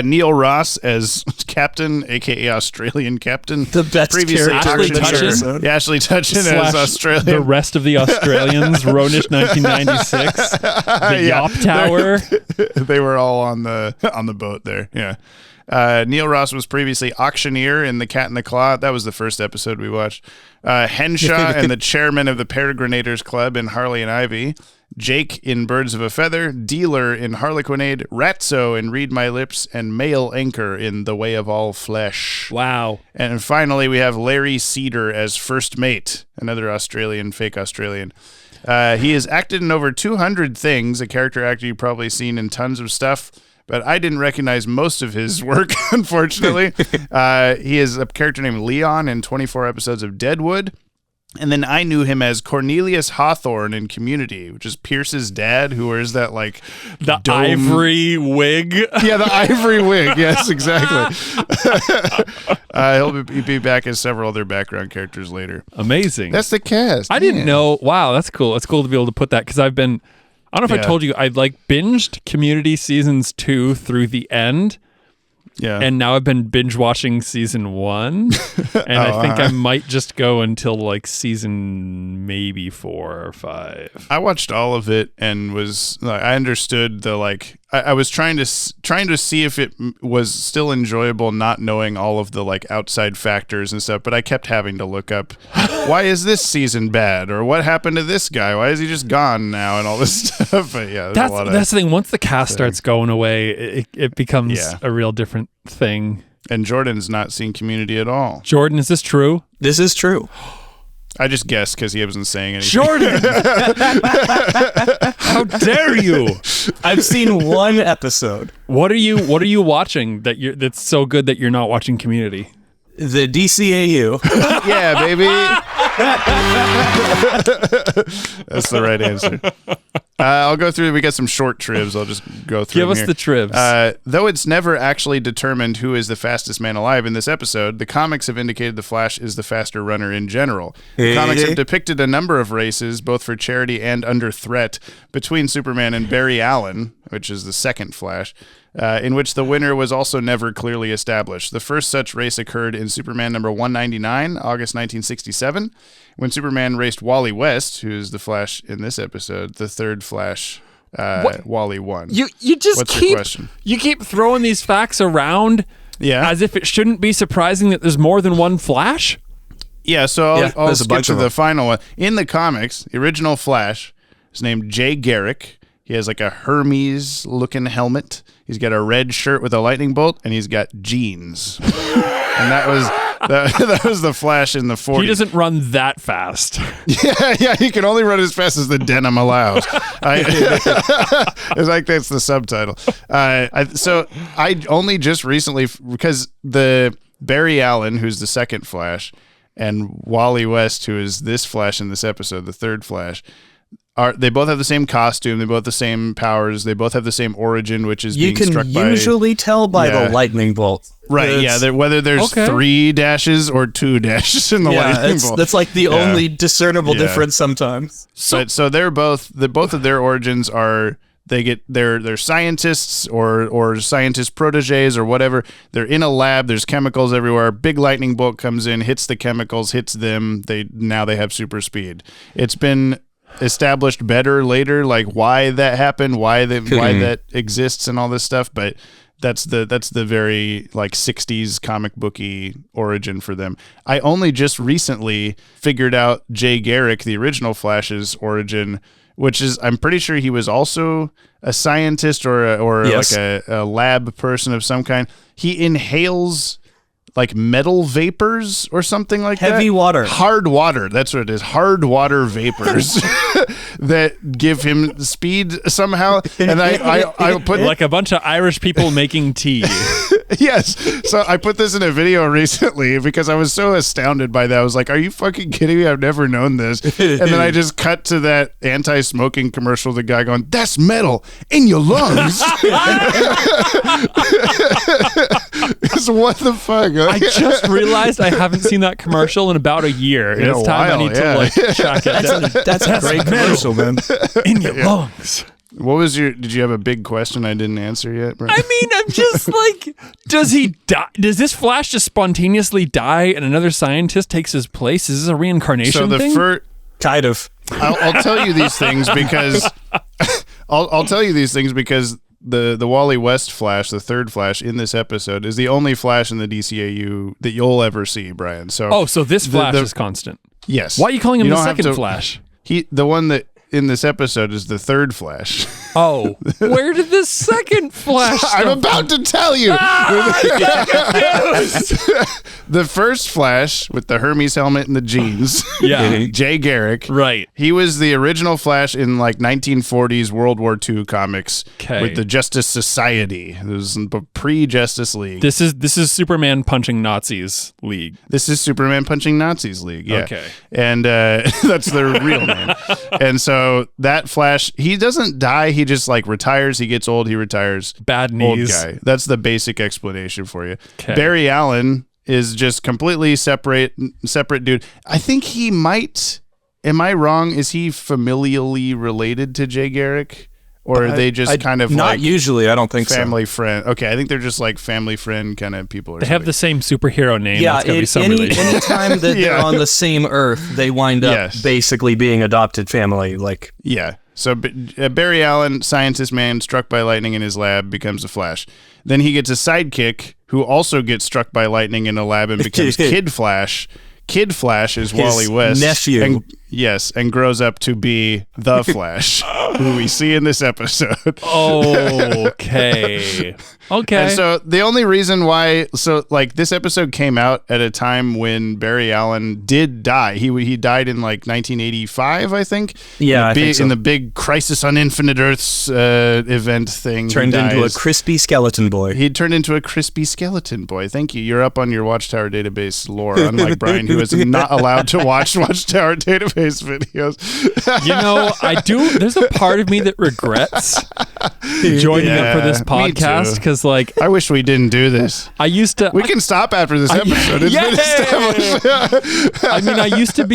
Neil Ross as Captain, a.k.a. Australian Captain. The best Previously character. Ashley Tutchin as Australian. The rest of the Australians, Ronish 1996, the Yop Tower. They were all on the boat there, yeah. Neil Ross was previously auctioneer in The Cat in the Claw. That was the first episode we watched. Henshaw and the chairman of the Peregrinators Club in Harley and Ivy. Jake in Birds of a Feather, Dealer in Harlequinade, Ratso in Read My Lips, and Male Anchor in The Way of All Flesh. Wow. And finally, we have Larry Cedar as First Mate, another fake Australian. He has acted in over 200 things, a character actor you've probably seen in tons of stuff, but I didn't recognize most of his work, unfortunately. He is a character named Leon in 24 episodes of Deadwood. And then I knew him as Cornelius Hawthorne in Community, which is Pierce's dad, who wears that the ivory wig. Yeah, the ivory wig. Yes, exactly. He'll be back as several other background characters later. Amazing. That's the cast. I didn't know. Wow, that's cool. It's cool to be able to put that because I don't know if I told you, I binged Community seasons 2 through the end. Yeah. And now I've been binge watching season 1. And I think I might just go until season maybe 4 or 5. I watched all of it and I understood the I was trying to see if it was still enjoyable, not knowing all of the outside factors and stuff. But I kept having to look up, why is this season bad, or what happened to this guy? Why is he just gone now, and all this stuff. But yeah, that's the thing. Once the cast starts going away, it becomes a real different thing. And Jordan's not seen Community at all. Jordan, is this true? This is true. I just guessed because he wasn't saying anything. Jordan! How dare you? I've seen one episode. What are you watching that's so good that you're not watching Community? The DCAU. Yeah, baby. That's the right answer. I'll go through. We got some short trivs. I'll just go through. Give us the trivs. Though it's never actually determined who is the fastest man alive in this episode, the comics have indicated the Flash is the faster runner in general. The comics have depicted a number of races, both for charity and under threat, between Superman and Barry Allen, which is the second Flash, in which the winner was also never clearly established. The first such race occurred in Superman number 199, August 1967, when Superman raced Wally West, who is the Flash in this episode, the third Flash. Wally won. You just What's your question? You keep throwing these facts around, as if it shouldn't be surprising that there's more than one Flash. Yeah, so I'll skip to the final one. In the comics, the original Flash is named Jay Garrick. He has a Hermes-looking helmet. He's got a red shirt with a lightning bolt, and he's got jeans. And that was the Flash in the 40s. He doesn't run that fast. Yeah, he can only run as fast as the denim allows. It's that's the subtitle. So I only just recently, because the Barry Allen, who's the second Flash, and Wally West, who is this Flash in this episode, the third Flash, they both have the same costume, they both have the same powers, they both have the same origin, which is being struck by... You can usually tell by the lightning bolt. Right, whether there's 3 dashes or 2 dashes in the lightning bolt. That's the only discernible difference sometimes. So they're both of their origins are... They're scientists or scientist proteges or whatever. They're in a lab. There's chemicals everywhere. Big lightning bolt comes in, hits the chemicals, hits them. Now they have super speed. It's been established better later, why that happened, why that exists, and all this stuff. But that's the very 60s comic booky origin for them. I only just recently figured out Jay Garrick, the original Flash's origin, which is, I'm pretty sure he was also a scientist or a lab person of some kind. He inhales like metal vapors or something like that. Heavy water. Hard water. That's what it is. Hard water vapors that give him speed somehow. And I put like a bunch of Irish people making tea. Yes. So I put this in a video recently because I was so astounded by that. I was like, are you fucking kidding me? I've never known this. And then I just cut to that anti-smoking commercial, the guy going, that's metal in your lungs. What the fuck? I just realized I haven't seen that commercial in about a year. In it's a time while, I need to like check it. That's a great commercial, man. In your lungs. What was did you have a big question I didn't answer yet, bro? I mean, I'm just like, does he die? Does this Flash just spontaneously die and another scientist takes his place? Is this a reincarnation thing? Kind of. I'll tell you these things because I'll tell you these things because the Wally West Flash, the third Flash in this episode, is the only Flash in the DCAU that you'll ever see, Brian. So so this Flash is constant. Yes. Why are you calling him the second Flash? The one that in this episode is the third Flash. Oh, where did the second Flash I'm about to tell you. The first Flash with the Hermes helmet and the jeans. Yeah. Jay Garrick. Right. He was the original Flash in like 1940s World War II comics with the Justice Society. It was pre-Justice League. This is Superman punching Nazis League. This is Superman punching Nazis League. Yeah. Okay. And that's their real name. And so that Flash, he doesn't die. He just like retires. He gets old. He retires. Bad knees. Old guy. That's the basic explanation for you. Okay. Barry Allen is just completely separate dude. I think he might. Am I wrong? Is he familially related to Jay Garrick? Or are they just kind of not like usually? I don't think family friend. Okay, I think they're just like family friend kind of people. They have the same superhero name. Yeah, That's gotta be some relation. anytime that they're on the same Earth, they wind up basically being adopted family. Like So Barry Allen, scientist man, struck by lightning in his lab, becomes a Flash. Then he gets a sidekick who also gets struck by lightning in a lab and becomes Kid Flash. Kid Flash is Wally West. Nephew. And grows up to be the Flash, who we see in this episode. Okay. And so the only reason why, this episode came out at a time when Barry Allen did die. He died in like 1985, I think. Yeah, I think so. In the big Crisis on Infinite Earths event thing. Turned into a crispy skeleton boy. He turned into a crispy skeleton boy. Thank you. You're up on your Watchtower database lore, unlike Brian, who is not allowed to watch Watchtower database videos. I do. There's a part of me that regrets joining up for this podcast because, I wish we didn't do this. I used to. We can stop after this episode. It's been established. I mean, I used to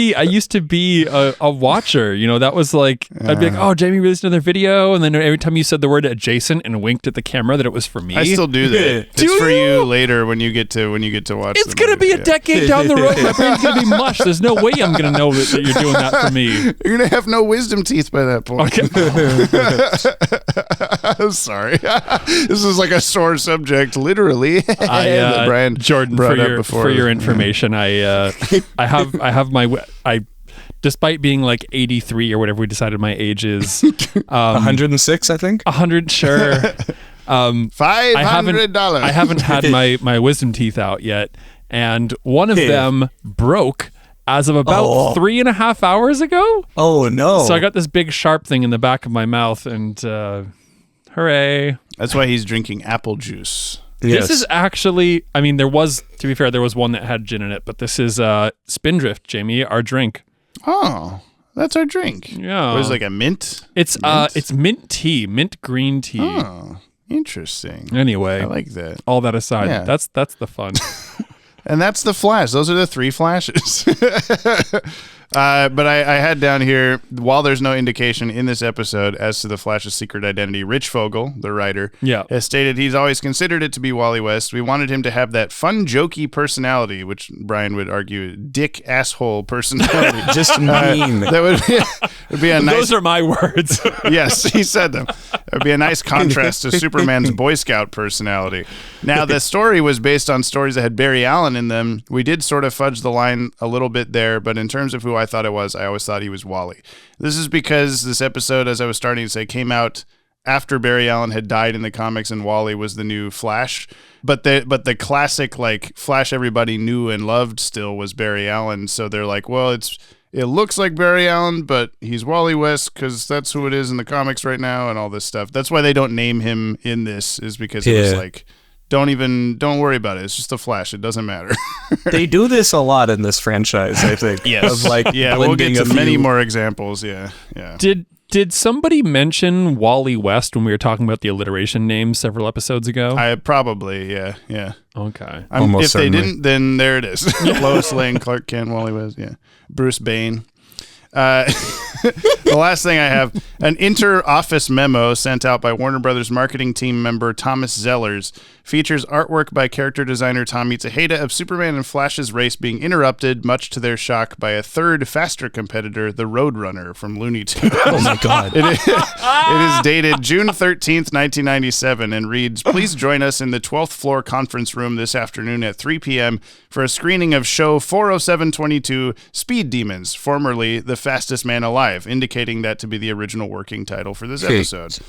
be a watcher. That was like I'd be like, "Oh, Jamie released another video," and then every time you said the word adjacent and winked at the camera, that it was for me. I still do that. It's for you later when you get to watch. It's gonna be a decade down the road. My brain's gonna be mush. There's no way I'm gonna know that you're doing that for me. You're gonna have no wisdom teeth by that point. Okay. I'm sorry. This is like a sore subject, literally. Brian Jordan, for your information, I have my despite being like 83 or whatever we decided my age is, 106, I think. 100, sure. $500. I haven't had my wisdom teeth out yet, and one of them broke as of about 3.5 hours ago. Oh no! So I got this big sharp thing in the back of my mouth, and hooray! That's why he's drinking apple juice. This is actually, I mean, to be fair, there was one that had gin in it, but this is Spindrift, Jamie, our drink. Oh, that's our drink. Yeah. It was like a mint? It's mint tea, mint green tea. Oh, interesting. Anyway. I like that. All that aside, that's the fun. And that's the Flash. Those are the 3 Flashes. But I had down here, while there's no indication in this episode as to the Flash's secret identity, Rich Fogel, the writer, has stated he's always considered it to be Wally West. We wanted him to have that fun, jokey personality, which Brian would argue, dick asshole personality. Just mean. That would be a nice... Those are my words. Yes, he said them. It would be a nice contrast to Superman's Boy Scout personality. Now, the story was based on stories that had Barry Allen in them. We did sort of fudge the line a little bit there, but in terms of who I thought it was, I always thought he was Wally. This is because this episode, as I was starting to say, came out after Barry Allen had died in the comics and Wally was the new Flash. But the classic like Flash everybody knew and loved still was Barry Allen. So they're like, well, it looks like Barry Allen, but he's Wally West because that's who it is in the comics right now and all this stuff. That's why they don't name him in this, is because it was like, don't worry about it. It's just a Flash. It doesn't matter. They do this a lot in this franchise, I think. Yes. Of like, yeah, we'll get to many more examples. Yeah. Yeah. Did somebody mention Wally West when we were talking about the alliteration names several episodes ago? I probably, yeah. Okay. If they didn't, then there it is. Lois Lane, Clark Kent, Wally West, yeah. Bruce Bane. The last thing I have, an inter-office memo sent out by Warner Brothers marketing team member Thomas Zellers features artwork by character designer Tom Mitsuheda of Superman and Flash's race being interrupted, much to their shock, by a third, faster competitor, the Roadrunner from Looney Tunes. Oh my God. It is dated June 13th, 1997, and reads, please join us in the 12th floor conference room this afternoon at 3 p.m. for a screening of show 40722, Speed Demons, formerly The Fastest Man Alive, indicating that to be the original working title for this episode.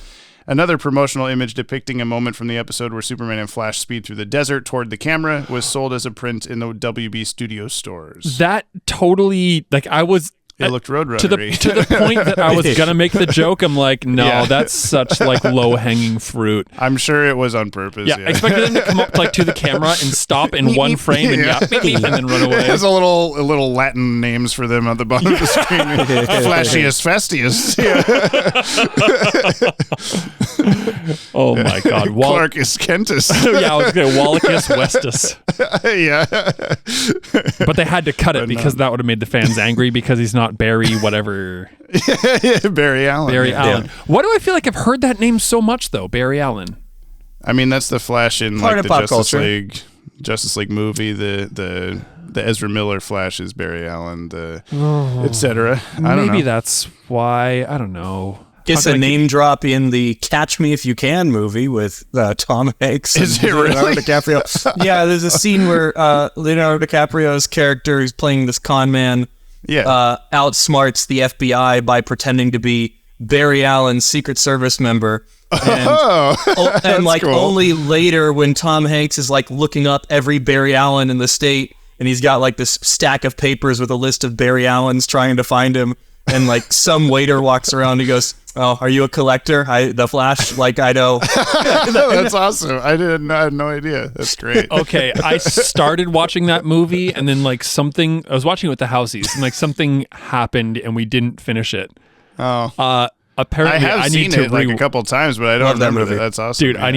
Another promotional image depicting a moment from the episode where Superman and Flash speed through the desert toward the camera was sold as a print in the WB Studio stores. That totally, like, it looked Roadrunner-y. To the point that I was gonna make the joke. I'm like, no, that's such like low hanging fruit. I'm sure it was on purpose. Yeah, I expected them to come up like to the camera and stop in one frame and and then run away. There's a little Latin names for them at the bottom of the screen. Flashiest, fastiest. Oh my God, Clarkus Kentus. Yeah, I was gonna Wallachus Westus. Yeah, but they had to cut it because that would have made the fans angry because he's not Barry whatever. Barry Allen. Barry Allen. Yeah. Why do I feel like I've heard that name so much though? Barry Allen. I mean, that's the Flash in like the Justice League movie. The Ezra Miller Flash is Barry Allen. Etc. Maybe that's why. I don't know. Gets a name drop in the Catch Me If You Can movie with Tom Hanks. Is it really? Leonardo DiCaprio. Yeah, there's a scene where Leonardo DiCaprio's character, who's playing this con man, outsmarts the FBI by pretending to be Barry Allen's Secret Service member. And like cool. Only later when Tom Hanks is like looking up every Barry Allen in the state, and he's got like this stack of papers with a list of Barry Allens trying to find him. And like some waiter walks around and he goes, "Oh, are you a collector? The Flash, like I know." That's awesome. I had no idea. That's great. Okay, I started watching that movie and then like I was watching it with the Housies and like something happened and we didn't finish it. Oh. Apparently, I have seen it like a couple times, but I don't remember that. That's awesome, dude. Yeah. I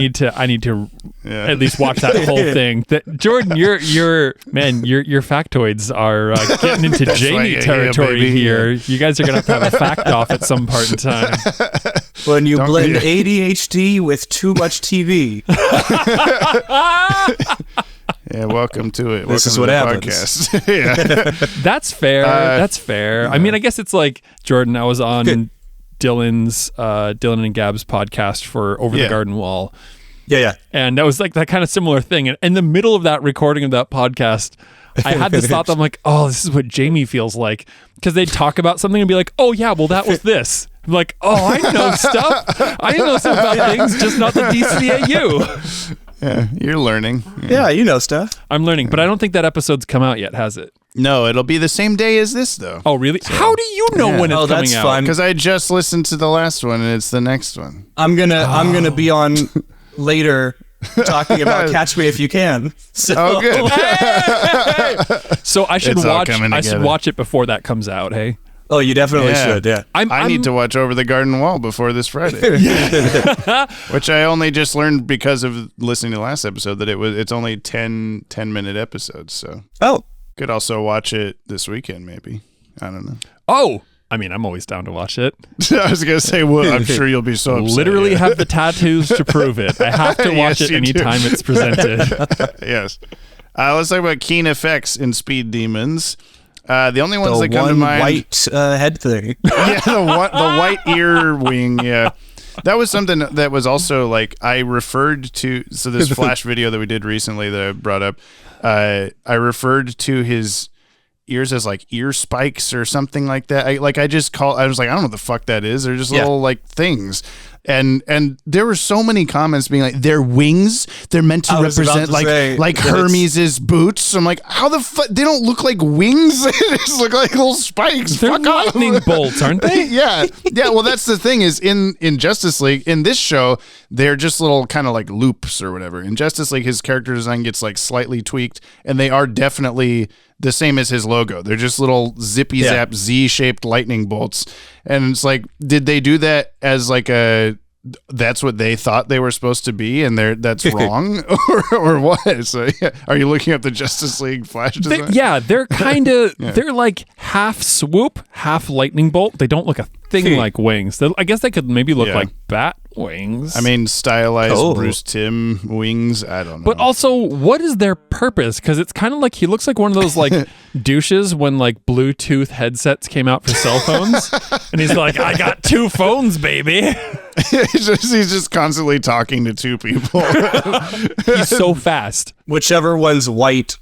need to at least watch that whole thing. Jordan, your factoids are getting into Jamie territory here. You guys are gonna have a fact off at some part in time. When you blend ADHD with too much TV. Yeah, welcome to it. This is what happens. Yeah. That's fair. That's fair. I mean, I guess it's like Jordan. I was on Dylan and Gab's podcast for Over the Garden Wall. Yeah. And that was like that kind of similar thing. And in the middle of that recording of that podcast, I had this thought that I'm like, oh, this is what Jamie feels like. Because they'd talk about something and be like, oh yeah, well that was this. I'm like, oh, I know stuff. I know stuff about things, just not the DCAU. Yeah, you're learning. Yeah, you know stuff. I'm learning, but I don't think that episode's come out yet, has it? No, it'll be the same day as this, though. Oh, really? So, how do you know when it's coming out? Because I just listened to the last one, and it's the next one. I'm gonna be on later talking about Catch Me If You Can. So. Oh, good. Hey! So I should watch it before that comes out. Hey. Oh, you definitely should. Yeah. I need to watch Over the Garden Wall before this Friday. Which I only just learned because of listening to the last episode that it's only 10-minute episodes. So could also watch it this weekend, maybe. I don't know. Oh, I mean, I'm always down to watch it. I was gonna say, well, I'm sure you'll be so upset. Literally have the tattoos to prove it. I have to watch it anytime it's presented. Yes. Let's talk about Keen Effects in Speed Demons. The only ones that come to mind, white head thing. Yeah, the white ear wing. Yeah, that was something that was also like I referred to. So this Flash video that we did recently that I brought up, I referred to his ears as like ear spikes or something like that. I was like, I don't know what the fuck that is. They're just little like things. And there were so many comments being like, their wings, they're meant to represent like Hermes' boots. I'm like, how the fuck? They don't look like wings. They just look like little spikes. They're lightning bolts, aren't they? Yeah. Well, that's the thing is in Justice League, in this show, they're just little kind of like loops or whatever. In Justice League, his character design gets like slightly tweaked, and they are definitely the same as his logo. They're just little zippy zap Z-shaped lightning bolts. And it's like, did they do that as like that's what they thought they were supposed to be, and that's wrong, or what? So, are you looking at the Justice League Flash design? They're kind of they're like half swoop, half lightning bolt. They don't look a thing like wings. I guess they could maybe look like bat wings. I mean, stylized Bruce Timm wings. I don't know. But also, what is their purpose? Because it's kind of like he looks like one of those like douches when like Bluetooth headsets came out for cell phones, and he's like, "I got 2 phones, baby." he's just constantly talking to 2 people. He's so fast. Whichever one's white.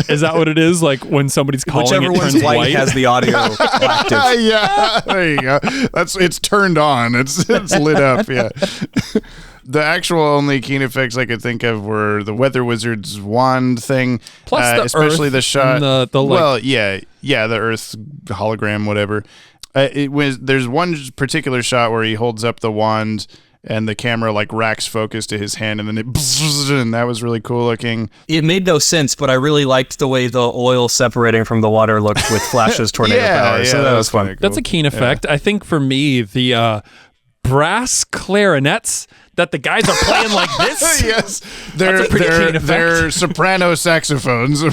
Is that what it is? Like when somebody's calling, whichever one's white has the audio active. Yeah, there you go. It's turned on. It's lit up. Yeah. The actual only keen effects I could think of were the Weather Wizard's wand thing, plus the especially Earth the shot. The the Earth hologram, whatever. There's one particular shot where he holds up the wand and the camera like racks focus to his hand, and then and that was really cool looking. It made no sense, but I really liked the way the oil separating from the water looked with Flash's tornado power. So that was fun. Cool. That's a keen effect. I think for me, the brass clarinets that the guys are playing like this. Yes, they're soprano saxophones. I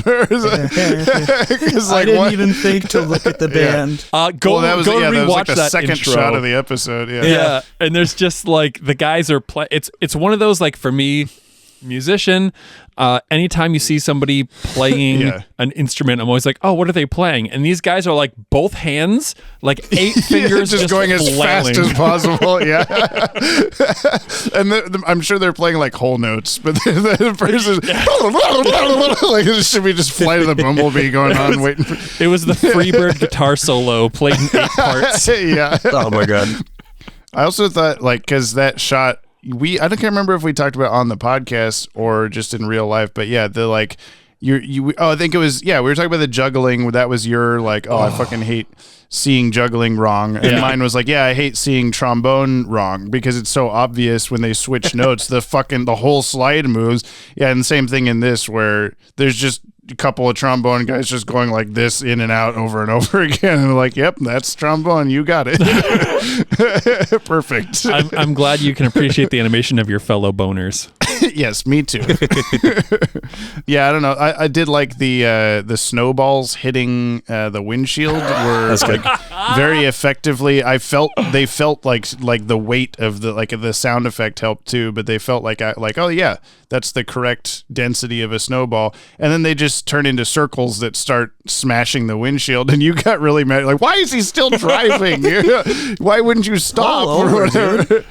didn't even think to look at the band. Go rewatch like the that second intro. shot of the episode. Yeah, and there's just like the guys are It's one of those like for me, musician. Anytime you see somebody playing an instrument, I'm always like, oh, what are they playing? And these guys are like both hands, like 8 fingers, just going as fast as possible. Yeah, and I'm sure they're playing like whole notes, but the person like should be just Flight of the Bumblebee going on waiting for. It was the Freebird guitar solo played in 8 parts. Yeah. Oh my god. I also thought like because that shot. I can't remember if we talked about it on the podcast or just in real life, but yeah, the like I think it was we were talking about the juggling. That was your like, I fucking hate seeing juggling wrong, and mine was like, I hate seeing trombone wrong because it's so obvious when they switch notes, the whole slide moves. Yeah, and the same thing in this where there's just a couple of trombone guys just going like this in and out over and over again, and like, yep, that's trombone, you got it. Perfect. I'm glad you can appreciate the animation of your fellow boners. Yes, me too. Yeah, I don't know. I did like the snowballs hitting the windshield were like very effectively. They felt like the weight of the sound effect helped too, but they felt like oh yeah, that's the correct density of a snowball. And then they just turn into circles that start smashing the windshield, and you got really mad. Like, why is he still driving? Why wouldn't you stop?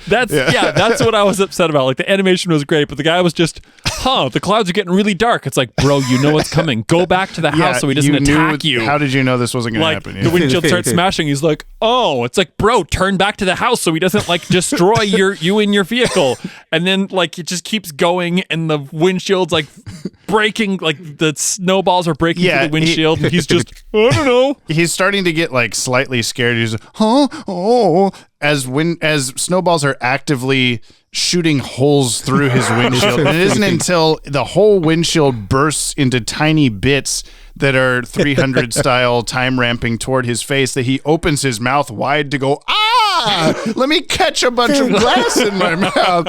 That's what I was upset about. Like the animation was great, but the guy was just, the clouds are getting really dark. It's like, bro, you know what's coming. Go back to the house so he doesn't attack you. How did you know this wasn't going to happen? The windshield starts smashing. He's like, it's like, bro, turn back to the house so he doesn't like destroy you in your vehicle. And then like it just keeps going, and the windshield's like breaking, like the snowballs are breaking through the windshield, and he's just, I don't know. He's starting to get like slightly scared. He's as snowballs are actively shooting holes through his windshield. And it isn't until the whole windshield bursts into tiny bits that are 300 style time ramping toward his face that he opens his mouth wide to go, let me catch a bunch of glass in my mouth.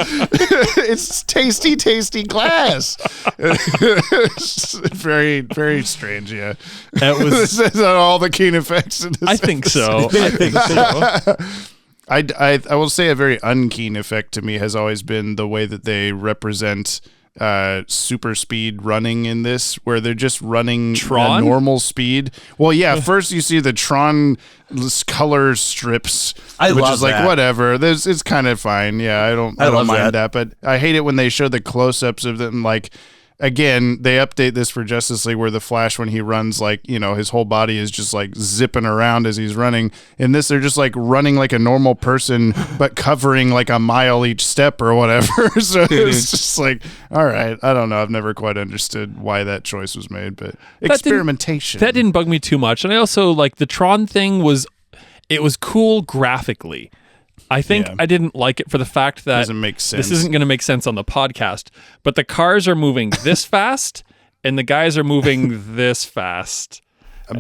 It's tasty glass. It's very, very strange. Yeah. That was this is all the keen effects in this I think so. I will say a very unkeen effect to me has always been the way that they represent super speed running in this, where they're just running Tron? Normal speed. Well, yeah, first you see the Tron color strips, which is like that. Whatever. It's kind of fine. Yeah, I don't mind that, but I hate it when they show the close-ups of them like again, they update this for Justice League where the Flash, when he runs, like, you know, his whole body is just like zipping around as he's running. In this, they're just like running like a normal person, but covering like a mile each step or whatever. So it's just like, all right, I don't know. I've never quite understood why that choice was made, but experimentation. That didn't bug me too much. And I also like the Tron thing was cool graphically. I think I didn't like it for the fact that doesn't make sense. This isn't going to make sense on the podcast, but the cars are moving this fast and the guys are moving this fast.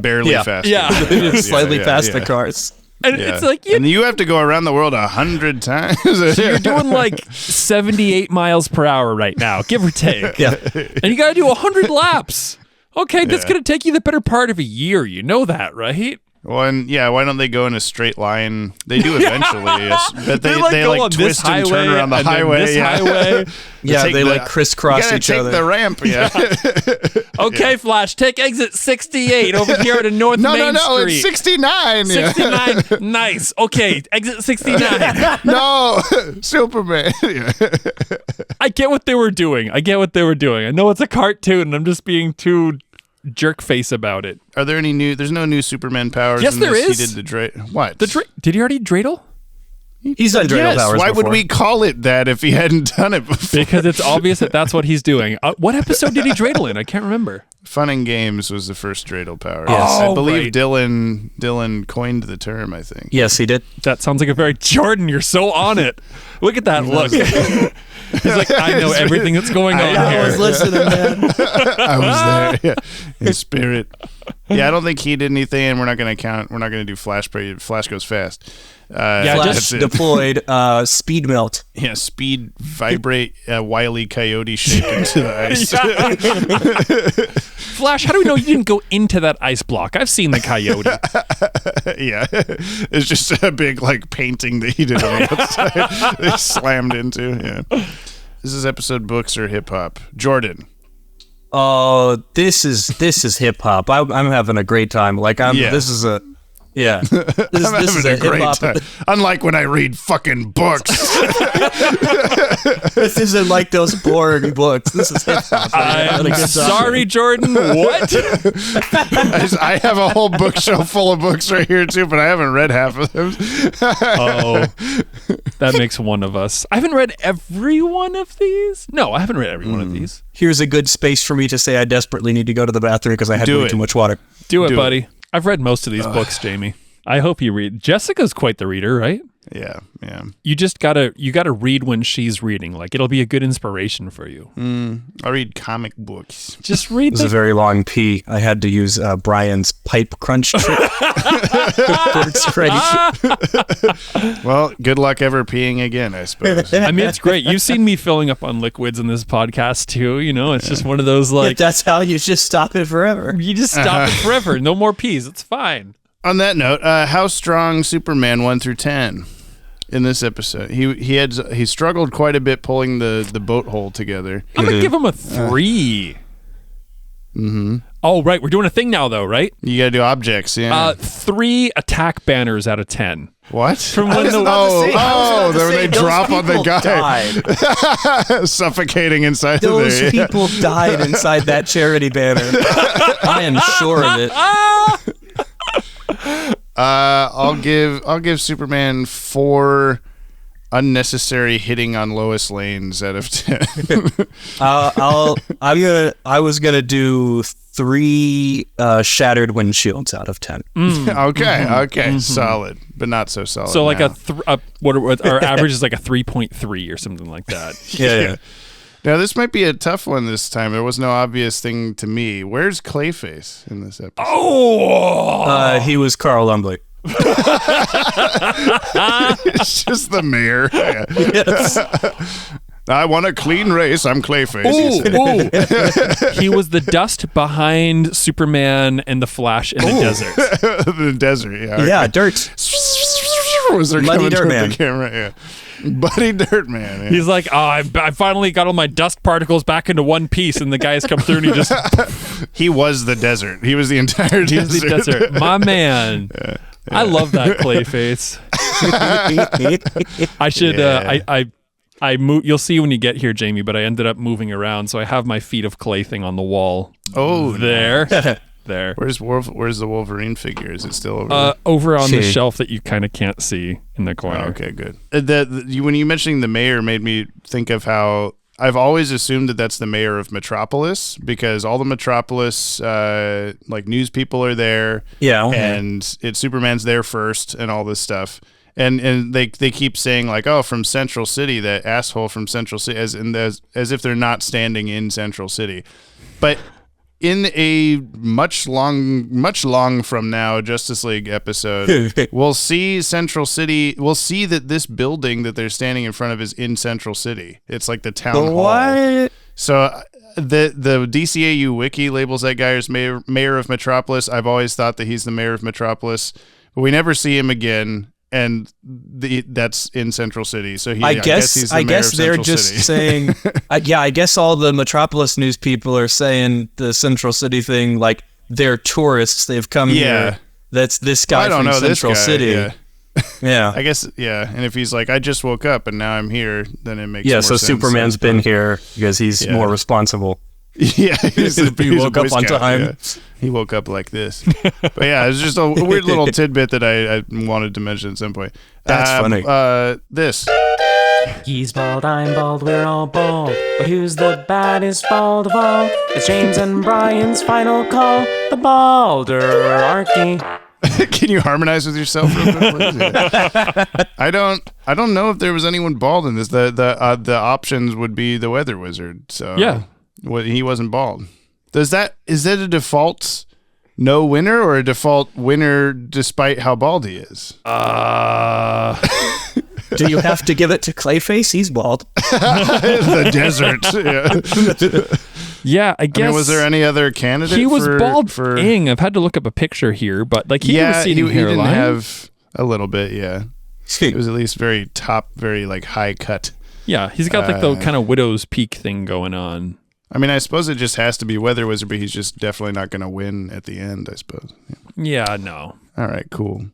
Barely fast. Yeah. Slightly past the cars. And it's like, and you have to go around the world 100 times. So you're doing like 78 miles per hour right now, give or take. Yeah. And you got to do 100 laps. Okay, that's going to take you the better part of a year. You know that, right? Well, and why don't they go in a straight line? They do eventually. But they go on twist this and turn around the highway. Highway. They like crisscross each other. You gotta take the ramp, Okay, Flash, take exit 68 over here to North Main Street. No, it's 69. 69, nice. Okay, exit 69. No, Superman. I get what they were doing. I know it's a cartoon, and I'm just being too jerk face about it. Are there any new? There's no new Superman powers. Yes, in there this. is. He did the What? Did he already dreidel? He's done dreidel powers Why before. would we call it that if he hadn't done it before? Because it's obvious that that's what he's doing. What episode did he dreidel in? I can't remember. Fun and Games was the first dreidel power. Yes. I believe right. Dylan coined the term, I think. Yes, he did. That sounds like a very Jordan. You're so on it. Look at that look. He's like, I know everything that's going on here. I was listening, man. I was there, in spirit. Yeah, I don't think he did anything, and we're not going to do Flash. Flash goes fast. Flash deployed speed melt. Yeah, speed vibrate Wile E. Coyote shape into the ice. Flash, how do we know you didn't go into that ice block? I've seen the coyote. Yeah, it's just a big like painting that he did on the outside. They slammed into. Yeah, this is episode books or hip hop. Jordan. Oh, this is hip hop. I'm having a great time. Like this is a. Yeah, this is a great time. Unlike when I read fucking books. This isn't like those boring books. This is hip hop. I'm sorry, Jordan. What? I have a whole bookshelf full of books right here too, but I haven't read half of them. Oh, that makes one of us. I haven't read every one of these. No, I haven't read every one of these. Here's a good space for me to say I desperately need to go to the bathroom because I had way too much water. Do it, buddy. I've read most of these books, Jamie. I hope you read. Jessica's quite the reader, right? Yeah. You just gotta read when she's reading. Like it'll be a good inspiration for you. I read comic books. Just read. It was a very long pee. I had to use Brian's pipe crunch trick. Well, good luck ever peeing again, I suppose. I mean, it's great. You've seen me filling up on liquids in this podcast too. You know, it's just one of those like. If that's how you just stop it forever. You just stop it forever. No more peas. It's fine. On that note, how strong Superman 1 through 10 in this episode? He struggled quite a bit pulling the boat hole together. I'm gonna give him a 3. Oh, right. We're doing a thing now, though, right? You gotta do objects, yeah. 3 attack banners out of 10. What? From when they drop on the guy, suffocating inside those there. Those people died inside that charity banner. I am sure of it. I'll give Superman 4 unnecessary hitting on Lois Lanes out of 10. I was gonna do 3 shattered windshields out of 10. Okay, solid, but not so solid. So like now. our average is like a 3.3 or something like that. Yeah. Now this might be a tough one this time. There was no obvious thing to me. Where's Clayface in this episode? Oh, he was Carl Lumbly. It's just the mayor. Yes. I want a clean race. I'm Clayface. He was the dust behind Superman and the Flash in the desert. The desert, yeah. Okay. Yeah, dirt. Was there Muddy Dirt Man. The camera? Yeah. Buddy Dirt Man. Yeah. He's like, I finally got all my dust particles back into one piece, and the guys come through and he just... He was the desert. He was the entire desert. He was the desert. My man. Yeah. I love that Clayface. I should... You'll see when you get here, Jamie, but I ended up moving around, so I have my feet of clay thing on the wall. Oh, there. There. Where's the Wolverine figure? Is it still over there? Over on the shelf that you kind of can't see in the corner. Oh, okay, good. When you mentioning the mayor made me think of how I've always assumed that that's the mayor of Metropolis, because all the Metropolis like news people are there. Yeah. And Superman's there first and all this stuff. And they keep saying like, oh, from Central City, that asshole from Central City, as if they're not standing in Central City. But in a much long from now Justice League episode, we'll see Central City. We'll see that this building that they're standing in front of is in Central City. It's like the town hall. What? So the DCAU wiki labels that guy as mayor of Metropolis. I've always thought that he's the mayor of Metropolis, but we never see him again. And that's in Central City. So I guess he's the mayor of Central City. Saying, I guess all the Metropolis news people are saying the Central City thing, like they're tourists. They've come here. That's this guy from Central City. Yeah. I guess, yeah. And if he's like, I just woke up and now I'm here, then it makes more sense. So Superman's been here because he's more responsible. Yeah, he woke up on time. Yeah. He woke up like this. But yeah, it's just a weird little tidbit that I wanted to mention at some point. That's funny. This. He's bald, I'm bald, we're all bald. But who's the baddest bald of all? It's James and Brian's final call. The Balderarchy. Can you harmonize with yourself real quick, please? Yeah. I don't know if there was anyone bald in this. The options would be the Weather Wizard. So yeah. He wasn't bald. Is that a default no winner or a default winner despite how bald he is? Do you have to give it to Clayface? He's bald. The desert. Yeah, I guess. I mean, was there any other candidate? He was bald-ing. I've had to look up a picture here, but like he had a receding hairline. He didn't have a little bit. Yeah, it was at least very top, very like high cut. Yeah, he's got like the kind of widow's peak thing going on. I mean, I suppose it just has to be Weather Wizard, but he's just definitely not going to win at the end, I suppose. Yeah, no. All right, cool.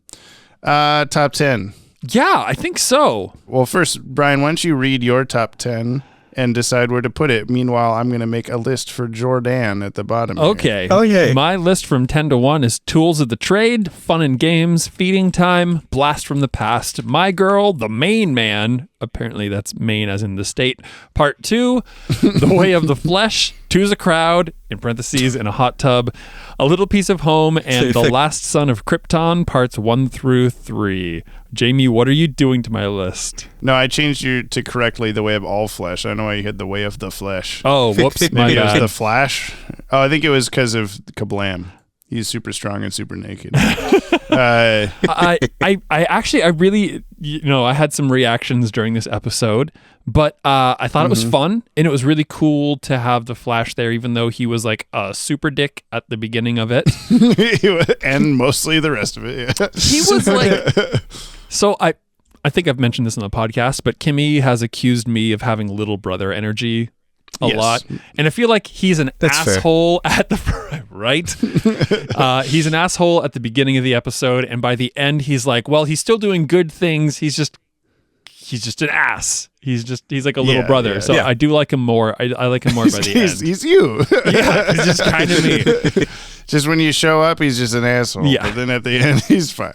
Top 10. Yeah, I think so. Well, first, Brian, why don't you read your top 10 and decide where to put it? Meanwhile, I'm going to make a list for Jordan at the bottom. Okay. Here. Oh, yeah. My list from 10 to 1 is Tools of the Trade, Fun and Games, Feeding Time, Blast from the Past, My Girl, The Main Man. Apparently that's Maine as in the state. Part 2, The Way of the Flesh, Two's a Crowd, in parentheses, in a hot tub, A Little Piece of Home, and The Last Son of Krypton, parts 1 through 3. Jamie, what are you doing to my list? No, I changed you to correctly The Way of All Flesh. I don't know why you had The Way of the Flesh. Oh, whoops, my Maybe it was bad. The Flash. Oh, I think it was because of Kablam. He's super strong and super naked. I really, I had some reactions during this episode, but I thought it was fun, and it was really cool to have the Flash there, even though he was like a super dick at the beginning of it. And mostly the rest of it. Yeah. He was like, so I think I've mentioned this on the podcast, but Kimmy has accused me of having little brother energy a lot, and I feel like he's an asshole at the right. He's an asshole at the beginning of the episode, and by the end, he's like, well, he's still doing good things. He's just an ass. He's like a little brother. So I do like him more. I like him more by the end. He's you. Yeah, he's just kind of me. Just when you show up, he's just an asshole. Yeah. But then at the end, he's fine.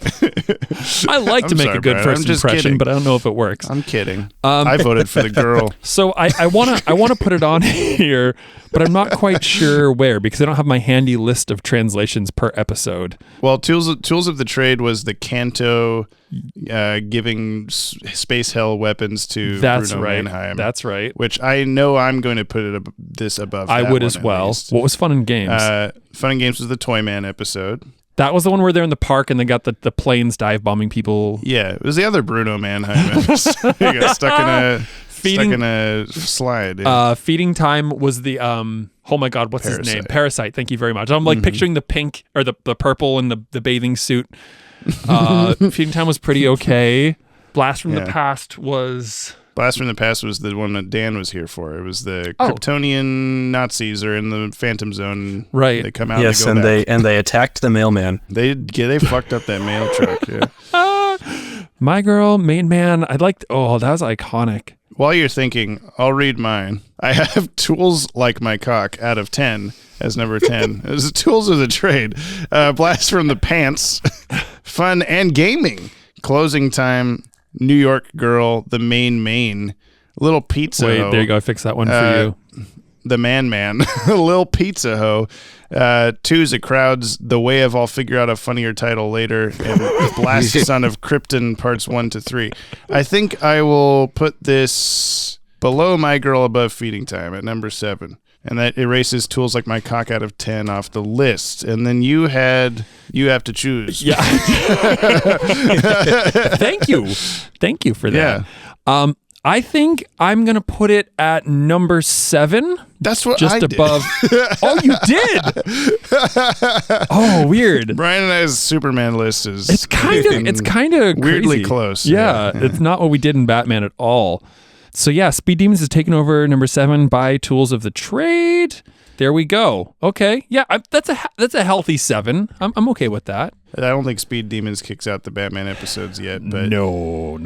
I like to make a good first impression, kidding. but I don't know if it works. I'm kidding. I voted for the girl. So I wanna put it on here, but I'm not quite sure where because I don't have my handy list of translations per episode. Well, Tools of the Trade was the Kanto giving space hell weapons to Bruno Mannheim. That's right. Which I know I'm going to put this above. I would as well. What was Fun and Games? Fun and Games was the Toyman episode. That was the one where they're in the park and they got the planes dive bombing people. Yeah, it was the other Bruno Mannheim episode. He got stuck in a slide. Yeah. Feeding Time was the oh my god, what's his name? Parasite. Thank you very much. I'm like picturing the pink or the purple and the bathing suit. Feeding Time was pretty okay. Blast from the Past was the one that Dan was here for. It was the Kryptonian Nazis are in the Phantom Zone. Right. They come out. Yes, and they attacked the mailman. They fucked up that mail truck. Yeah. My Girl, Main Man. I liked. Oh, that was iconic. While you're thinking, I'll read mine. I have Tools Like My Cock out of 10 as number 10. It was Tools of the Trade. Blast from the Pants. Fun and Gaming. Closing Time. New York Girl. The Main. Little Pizza Wait, Hoe. there you go. I fixed that one for you. The Man. Lil Pizza Hoe. Two's a Crowds. The Way of I'll figure out a funnier title later. And Blast Son of Krypton parts 1 to 3. I think I will put this below My Girl, above Feeding Time at number 7. And that erases Tools Like My Cock out of 10 off the list. And then you have to choose. Yeah. Thank you for that. Yeah. I think I'm going to put it at number 7. That's what just I above. Oh, you did. Oh, weird. Brian and I's Superman list is it's kind of weirdly close. Yeah, it's not what we did in Batman at all. So yeah, Speed Demons is taken over number 7 by Tools of the Trade. There we go. Okay, yeah, that's a healthy 7. I'm okay with that. I don't think Speed Demons kicks out the Batman episodes yet, but no. All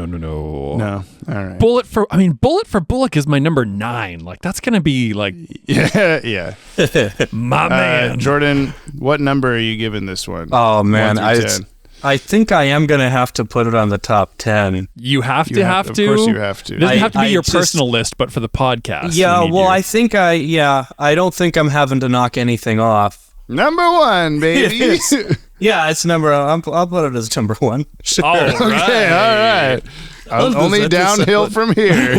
right. Bullet for Bullock is my number 9. Like that's gonna be like yeah. My man. Jordan, what number are you giving this one? Oh man, 1 through 10. I think I am gonna have to put it on the top 10. You have to. Of course you have to. It doesn't have to be your personal list, but for the podcast. Yeah, well, I think I don't think I'm having to knock anything off. Number 1, baby. Yeah, it's number. I'll put it as number 1. Sure. All right. Okay, all right. Only downhill from here.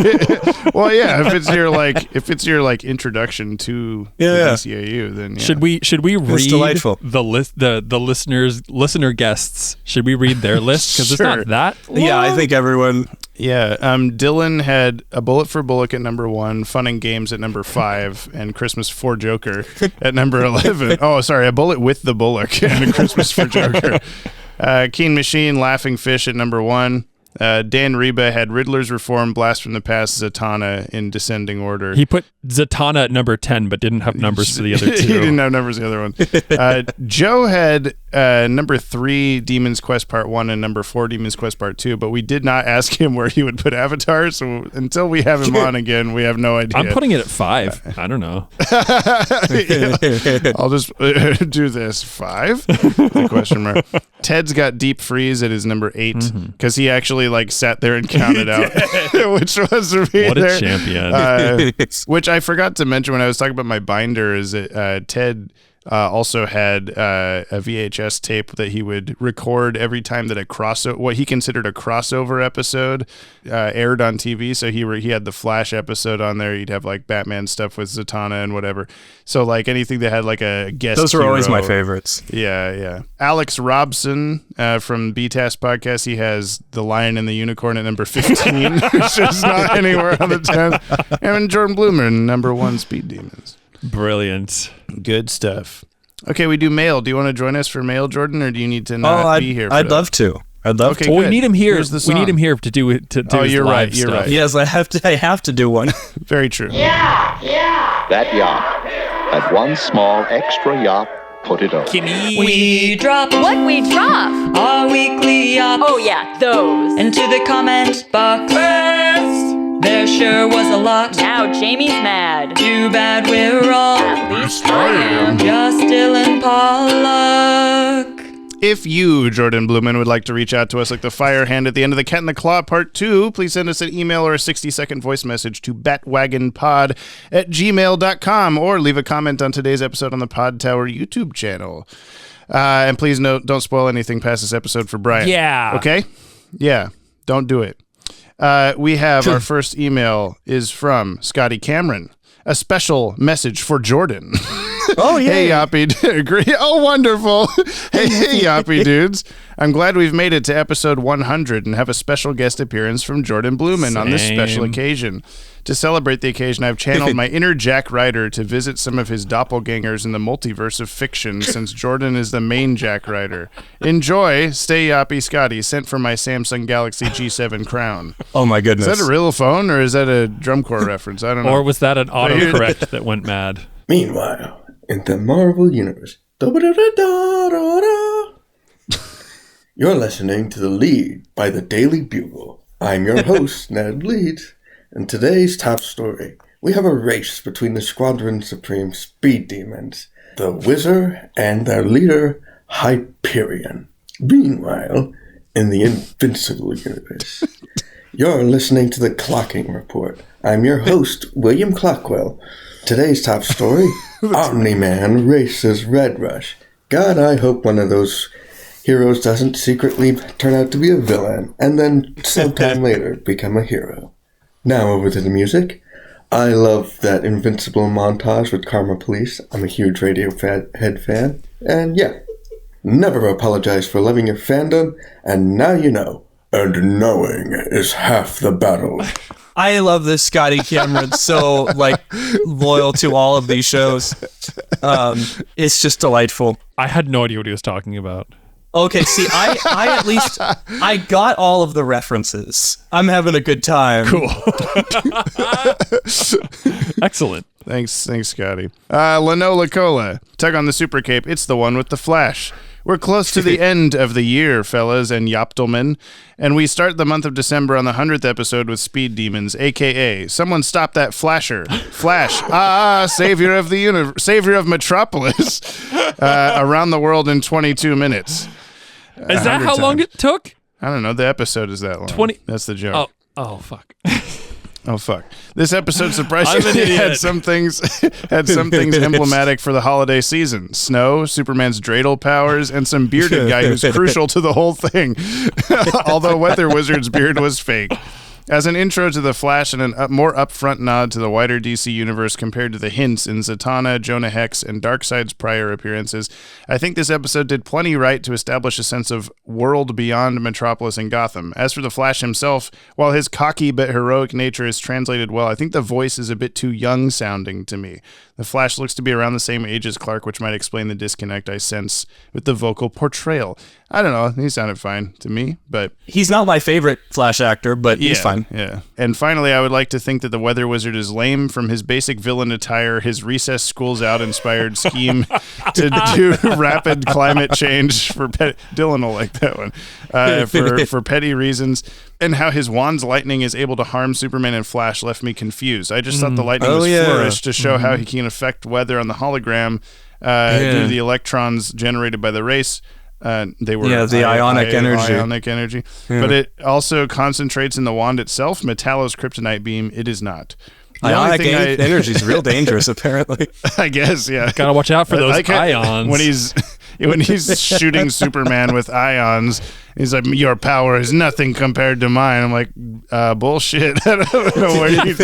Well, yeah. If it's your introduction to the DCAU, then yeah. Should we read the list? The listener guests. Should we read their list? Because Sure. it's not that. Yeah, I think everyone. Yeah. Dylan had A Bullet for Bullock at number 1, Fun and Games at number 5, and Christmas for Joker at number 11. Oh, sorry, A Bullet with the Bullock and A Christmas for Joker. Keen Machine, Laughing Fish at number 1. Dan Reba had Riddler's Reform, Blast from the Past, Zatanna in descending order. He put Zatanna at number 10, but didn't have numbers for the other 2. He didn't have numbers for the other one. Joe had number 3, Demon's Quest Part 1, and number 4, Demon's Quest Part 2, but we did not ask him where he would put Avatar, so until we have him on again, we have no idea. I'm putting it at 5. I don't know. Yeah. I'll just do this. 5? The question mark. Ted's got Deep Freeze at his number 8, because he actually sat there and counted out which was for me. What a champion. Which I forgot to mention when I was talking about my binder is that Ted also had a VHS tape that he would record every time that what he considered a crossover episode aired on TV. So he had the Flash episode on there. He'd have Batman stuff with Zatanna and whatever. So anything that had a guest. Those were hero. always my favorites. Yeah. Alex Robson from BTAS podcast. He has The Lion and the Unicorn at number 15, which is not anywhere on the 10. And Jordan Bloomer, number 1, Speed Demons. Brilliant. Good stuff. Okay, we do mail. Do you want to join us for mail, Jordan, or do you need to not be here? I'd love to. Okay, well, we need him here. Here's the song. We need him here to do it. To do his you're live right. You're stuff. right. Yes, I have to do one. Very true. That yacht. That one small extra yacht. Put it up. We drop What we drop? our weekly yacht Oh yeah, those. into the comment box. First, there sure was a lot. Now Jamie's mad. Too bad we're all At least I am. just Dylan Pollock. If you, Jordan Blumen, would like to reach out to us like the fire hand at the end of the Cat in the Claw Part 2, please send us an email or a 60-second voice message to batwagonpod@gmail.com or leave a comment on today's episode on the Podtower YouTube channel. And please don't spoil anything past this episode for Brian. Yeah. Okay? Yeah. Don't do it. We have our first email is from Scotty Cameron. A special message for Jordan. Oh, yeah. Hey, Yoppie. Agree. Oh, wonderful. Hey, Yoppie dudes. I'm glad we've made it to episode 100 and have a special guest appearance from Jordan Blumen on this special occasion. To celebrate the occasion, I've channeled my inner Jack Ryder to visit some of his doppelgangers in the multiverse of fiction, since Jordan is the main Jack Ryder. Enjoy. Stay Yoppie Scotty, sent from my Samsung Galaxy G7 crown. Oh, my goodness. Is that a real phone, or is that a drum corps reference? I don't know. Or was that an autocorrect that went mad? Meanwhile, in the Marvel Universe. You're listening to The Lead by the Daily Bugle. I'm your host, Ned Leeds, and today's top story. We have a race between the Squadron Supreme Speed Demons, the Wizard, and their leader, Hyperion. Meanwhile, in the Invincible universe, you're listening to the Clocking Report. I'm your host, William Clockwell. Today's top story, Omni-Man races Red Rush. God, I hope one of those heroes doesn't secretly turn out to be a villain, and then sometime later become a hero. Now over to the music. I love that Invincible montage with Karma Police. I'm a huge Radiohead fan, and yeah. Never apologize for loving your fandom, and now you know. And knowing is half the battle. I love this Scotty Cameron, so loyal to all of these shows. It's just delightful. I had no idea what he was talking about. Okay, see, I at least I got all of the references. I'm having a good time. Cool. Excellent. Thanks, Scotty. Lanola Cola. Tug on the Super Cape. It's the one with the flash. We're close to the end of the year, fellas and Yoptelman, and we start the month of December on the 100th episode with Speed Demons, a.k.a. Someone Stop That Flasher. Flash, savior of the universe, savior of Metropolis, around the world in 22 minutes. Is that how long it took? I don't know. The episode is that long. 20. That's the joke. Oh, fuck. Oh, fuck. This episode surprisingly had some things emblematic for the holiday season. Snow, Superman's dreidel powers, and some bearded guy who's crucial to the whole thing. Although Weather Wizard's beard was fake. As an intro to The Flash and a more upfront nod to the wider DC universe compared to the hints in Zatanna, Jonah Hex, and Darkseid's prior appearances, I think this episode did plenty right to establish a sense of world beyond Metropolis and Gotham. As for the Flash himself, while his cocky but heroic nature is translated well, I think the voice is a bit too young sounding to me. The Flash looks to be around the same age as Clark, which might explain the disconnect I sense with the vocal portrayal. I don't know. He sounded fine to me, but... He's not my favorite Flash actor, but he's fine. Yeah. And finally, I would like to think that the Weather Wizard is lame from his basic villain attire, his Recess Schools Out inspired scheme to do rapid climate change for Dylan will like that one. For petty reasons, and how his wand's lightning is able to harm Superman and Flash left me confused. I just thought the lightning was flourished to show how he can affect weather on the hologram due to the electrons generated by the race. They were the ionic energy. But it also concentrates in the wand itself. Metallo's kryptonite beam, it is not. Ionic energy is real dangerous, apparently. I guess, yeah. Gotta watch out for those ions. When he's shooting Superman with ions, he's like, your power is nothing compared to mine. I'm like, bullshit. I don't know where you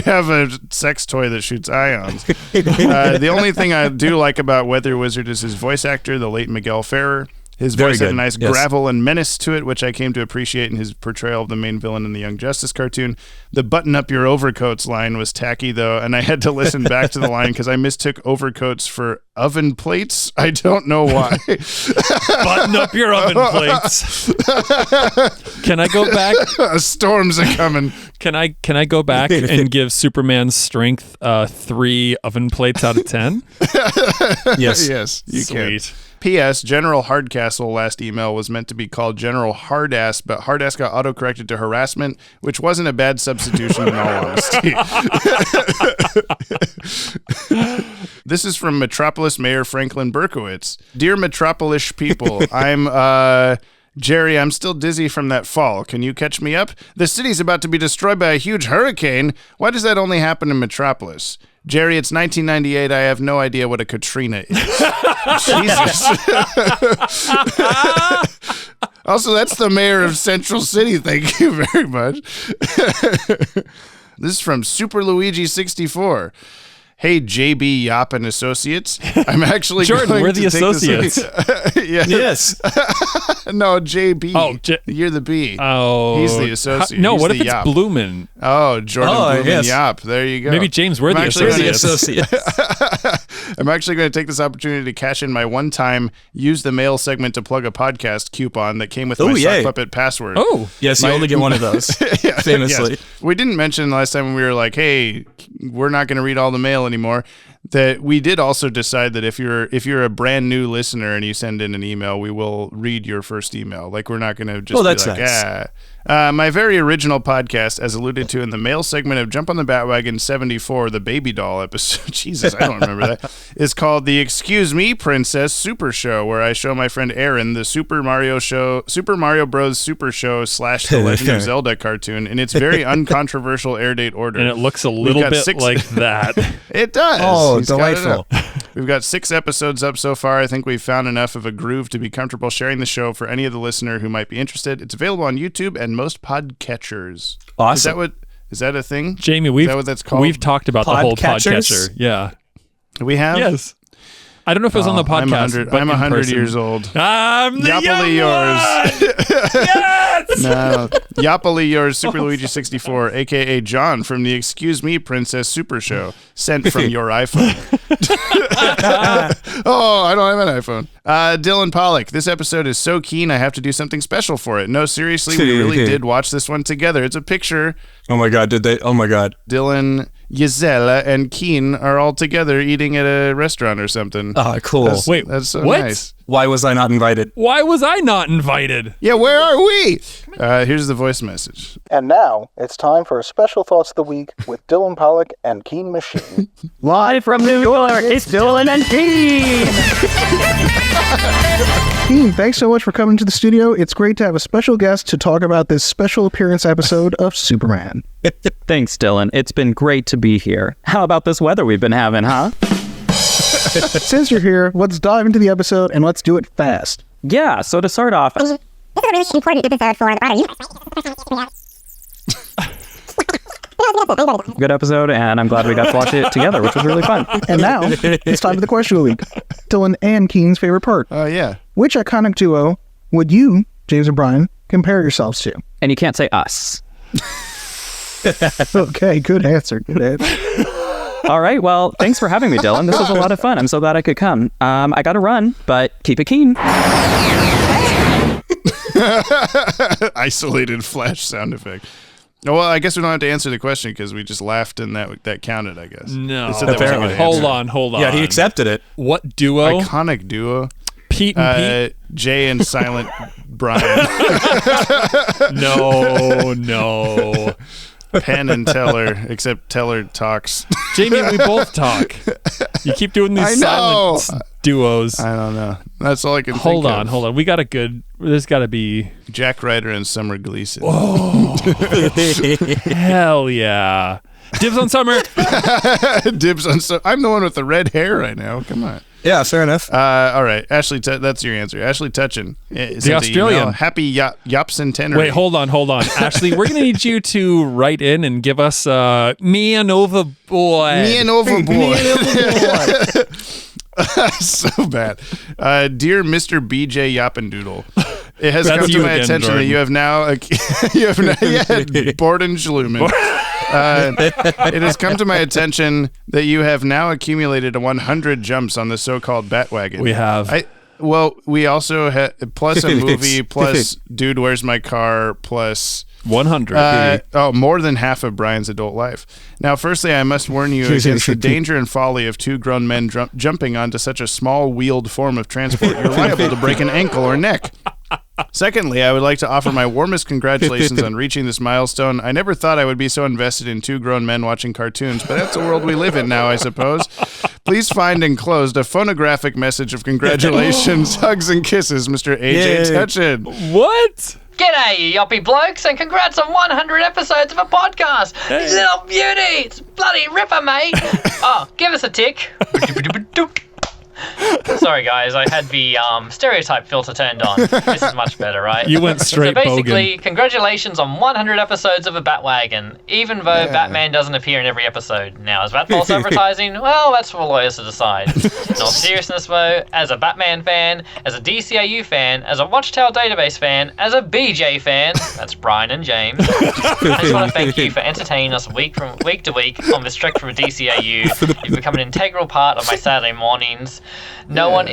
have a sex toy that shoots ions. The only thing I do like about Weather Wizard is his voice actor, the late Miguel Ferrer. His voice had a nice gravel and menace to it, which I came to appreciate in his portrayal of the main villain in the Young Justice cartoon. The button up your overcoats line was tacky, though, and I had to listen back to the line because I mistook overcoats for oven plates. I don't know why. Button up your oven plates. Can I go back? Storms are coming. Can I go back and give Superman's strength 3 oven plates out of 10? Yes, you can. P.S. General Hardcastle last email was meant to be called General Hardass, but Hardass got auto-corrected to harassment, which wasn't a bad substitution in all honesty. This is from Metropolis Mayor Franklin Berkowitz. Dear Metropolis people, I'm Jerry, I'm still dizzy from that fall. Can you catch me up? The city's about to be destroyed by a huge hurricane. Why does that only happen in Metropolis? Jerry, it's 1998. I have no idea what a Katrina is. Jesus. Also, that's the mayor of Central City. Thank you very much. This is from Super Luigi 64. Hey, JB Yop and Associates. I'm actually Jordan, going we're to the take associates. Yes. No, JB. Oh, you're the B. Oh. He's the associate. No, He's what the if it's Yop. Bloomin'? Oh, Jordan Bloomin' Yop. There you go. Maybe James, we're the associates. I'm actually going to take this opportunity to cash in my one-time use the mail segment to plug a podcast coupon that came with my sock puppet password. Oh, yes, you only get one of those, famously. Yes. We didn't mention last time when we were like, hey, we're not going to read all the mail anymore. that we did also decide that if you're a brand new listener and you send in an email, we will read your first email. Like, we're not going to just be like, nice. My very original podcast, as alluded to in the mail segment of Jump on the Bat-Wagon 74, the baby doll episode, Jesus, I don't remember that, is called the Excuse Me Princess Super Show, where I show my friend Aaron the Super Mario Bros. Super Show / The Legend of Zelda cartoon in its very uncontroversial airdate order. And it looks a little bit like that. It does. Oh, He's got it delightful. up. We've got 6 episodes up so far. I think we've found enough of a groove to be comfortable sharing the show for any of the listener who might be interested. It's available on YouTube and most podcatchers. Awesome. Is that a thing? Jamie, is that what that's called? We've talked about the whole podcatcher. Yeah. We have? Yes. I don't know if it was on the podcast. I'm 100 years old. I'm the young yours. Yes! No. Yoppily yours, Super Luigi 64, a.k.a. John from the Excuse Me Princess Super Show, sent from your iPhone. Oh, I don't have an iPhone. Dylan Pollock, this episode is so keen I have to do something special for it. No, seriously, we really did watch this one together. It's a picture. Oh my God, did they? Oh my God. Dylan, Gisela, and Keen are all together eating at a restaurant or something. Oh, cool. That's so what? nice. Why was I not invited? Why was I not invited? Yeah, where are we? Here's the voice message. And now, it's time for Special Thoughts of the Week with Dylan Pollock and Keen Machine. Live from New York, it's Dylan and Keen. Keen, thanks so much for coming to the studio. It's great to have a special guest to talk about this special appearance episode of Superman. Thanks, Dylan. It's been great to be here. How about this weather we've been having, huh? Since you're here, let's dive into the episode and let's do it fast. Yeah, so to start off... This is a really important episode for the Good episode, and I'm glad we got to watch it together, which was really fun. And now, it's time for the question of the week. Dylan and Keen's favorite part. Oh, yeah. Which iconic duo would you, James and Brian, compare yourselves to? And you can't say us. Okay, good answer. Good answer. All right, well, thanks for having me, Dylan. This was a lot of fun. I'm so glad I could come. I got to run, but keep it keen. Isolated flash sound effect. Oh, well, I guess we don't have to answer the question because we just laughed and that counted, I guess. No. Apparently. Hold on. Yeah, he accepted it. What duo? Iconic duo. Pete and Pete? Jay and Silent Brian. No. Penn and Teller, except Teller talks. Jamie, we both talk. You keep doing these silent duos. I don't know. That's all I can think of. Hold on. We got a good... There's got to be... Jack Ryder and Summer Gleason. Oh. Hell yeah. Dibs on Summer. Dibs on Summer. I'm the one with the red hair right now. Come on. Yeah, fair enough. All right. Ashley, that's your answer. Ashley Tutchin. The Australian. Happy Yopcentenary. Wait, hold on. Ashley, we're going to need you to write in and give us Me and Overboard. Me and Overboard. So bad. Dear Mr. BJ Yappendoodle, it has come to my attention Jordan. that you have now Borden Schluman. It has come to my attention that you have now accumulated 100 jumps on the so-called Bat-Wagon. We have. We also had plus a movie, plus Dude, Where's My Car, plus 100. More than half of Brian's adult life. Now, firstly, I must warn you against the danger and folly of two grown men jumping onto such a small-wheeled form of transport. You're liable to break an ankle or neck. Secondly, I would like to offer my warmest congratulations on reaching this milestone. I never thought I would be so invested in two grown men watching cartoons, but that's the world we live in now, I suppose. Please find enclosed a phonographic message of congratulations, hugs, and kisses, Mr. AJ Tutchin. What? G'day, you yoppie blokes, and congrats on 100 episodes of a podcast. Hey. You little beauty. It's bloody ripper, mate. Oh, give us a tick. Sorry, guys, I had the stereotype filter turned on. This is much better, right? You went straight So basically, congratulations on 100 episodes of a Bat-Wagon, even though Batman doesn't appear in every episode. Now, is that false advertising? Well, that's for lawyers to decide. In all seriousness, though, as a Batman fan, as a DCAU fan, as a Watchtower Database fan, as a BJ fan, that's Brian and James, I just want to thank you for entertaining us week to week on this trek through DCAU. You've become an integral part of my Saturday mornings. No one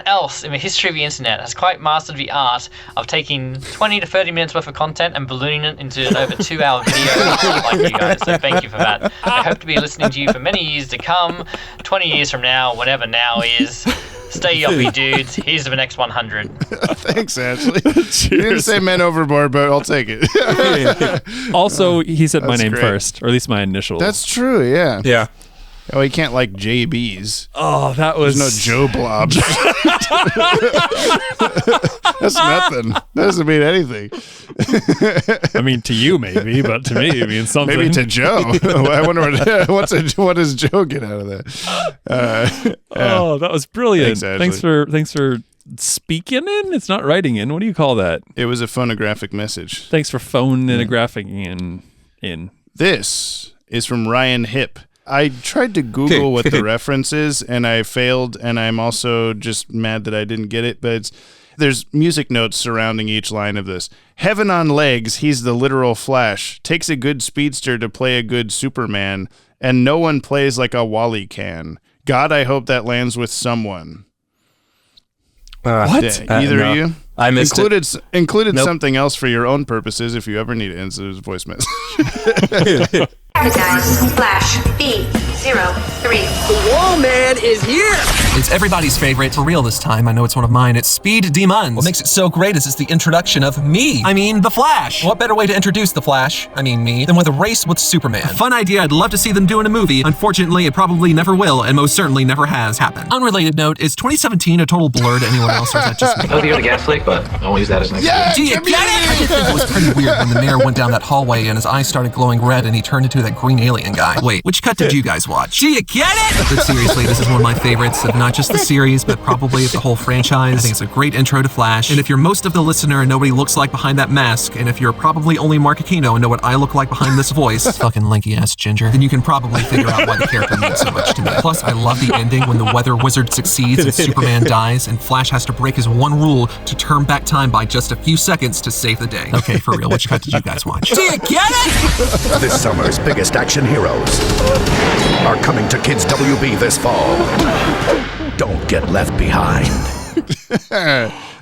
else in the history of the internet has quite mastered the art of taking 20 to 30 minutes worth of content and ballooning it into an over 2-hour video like you guys. So thank you for that. I hope to be listening to you for many years to come, 20 years from now, whenever now is. Stay yoppie, dudes. Here's the next 100. Thanks, Ashley. You didn't say men overboard, but I'll take it. Also, he said my name great. first, or at least my initials. That's true, yeah. Yeah. Oh, he can't like JBs. Oh, that was... There's no Joe Blobs. That's nothing. That doesn't mean anything. I mean, to you maybe, but to me it means something. Maybe to Joe. I wonder what does Joe get out of that? Oh, that was brilliant. Thanks for speaking in. It's not writing in. What do you call that? It was a phonographic message. Thanks for phonographing in. This is from Ryan Hipp. I tried to Google what the reference is, and I failed, and I'm also just mad that I didn't get it, but there's music notes surrounding each line of this. Heaven on legs, he's the literal Flash. Takes a good speedster to play a good Superman, and no one plays like a Wally can. God, I hope that lands with someone. What? Either of you? I missed it. Included something else for your own purposes if you ever need to answer his voice message. Advertise Flash B03. The Wall Man is here! It's everybody's favorite. For real this time, I know it's one of mine. It's Speed Demons. What makes it so great is it's the introduction of me. I mean, the Flash. What better way to introduce the Flash, me, than with a race with Superman? A fun idea I'd love to see them do in a movie. Unfortunately, it probably never will, and most certainly never has happened. Unrelated note, is 2017 a total blur to anyone else, or is that just me? I hope you heard a gas leak, but I won't use that as an excuse. Yeah, do you get it? I did think it was pretty weird when the mayor went down that hallway and his eyes started glowing red and he turned into that green alien guy. Wait, which cut did you guys watch? Do you get it? But seriously, this is one of my favorites of not just the series, but probably of the whole franchise. I think it's a great intro to Flash. And if you're most of the listener and nobody looks like behind that mask, and if you're probably only Mark Aquino and know what I look like behind this voice, fucking lanky-ass ginger, then you can probably figure out why the character means so much to me. Plus, I love the ending when the weather wizard succeeds and Superman dies, and Flash has to break his one rule to turn back time by just a few seconds to save the day. Okay, for real, which cut did you guys watch? Do you get it? This summer's biggest action heroes are coming to Kids WB this fall. Don't get left behind.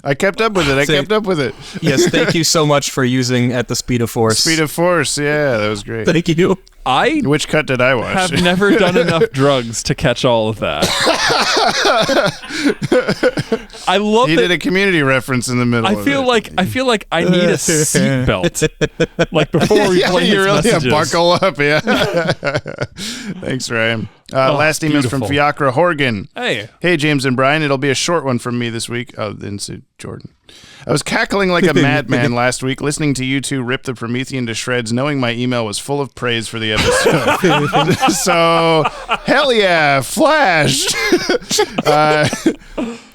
I kept up with it. Yes, thank you so much for using At the Speed of Force. Speed of Force, yeah, that was great. Thank you. Which cut did I watch? Have never done enough drugs to catch all of that. I love He did a community reference in the middle. I feel like I need a seatbelt. Like before we play these messages. Buckle up, yeah. Thanks, Ryan. Last email is from Fiacra Horgan. Hey, James and Brian. It'll be a short one from me this week. Oh, then Jordan. I was cackling like a madman last week, listening to you two rip the Promethean to shreds, knowing my email was full of praise for the episode. So, hell yeah, Flash!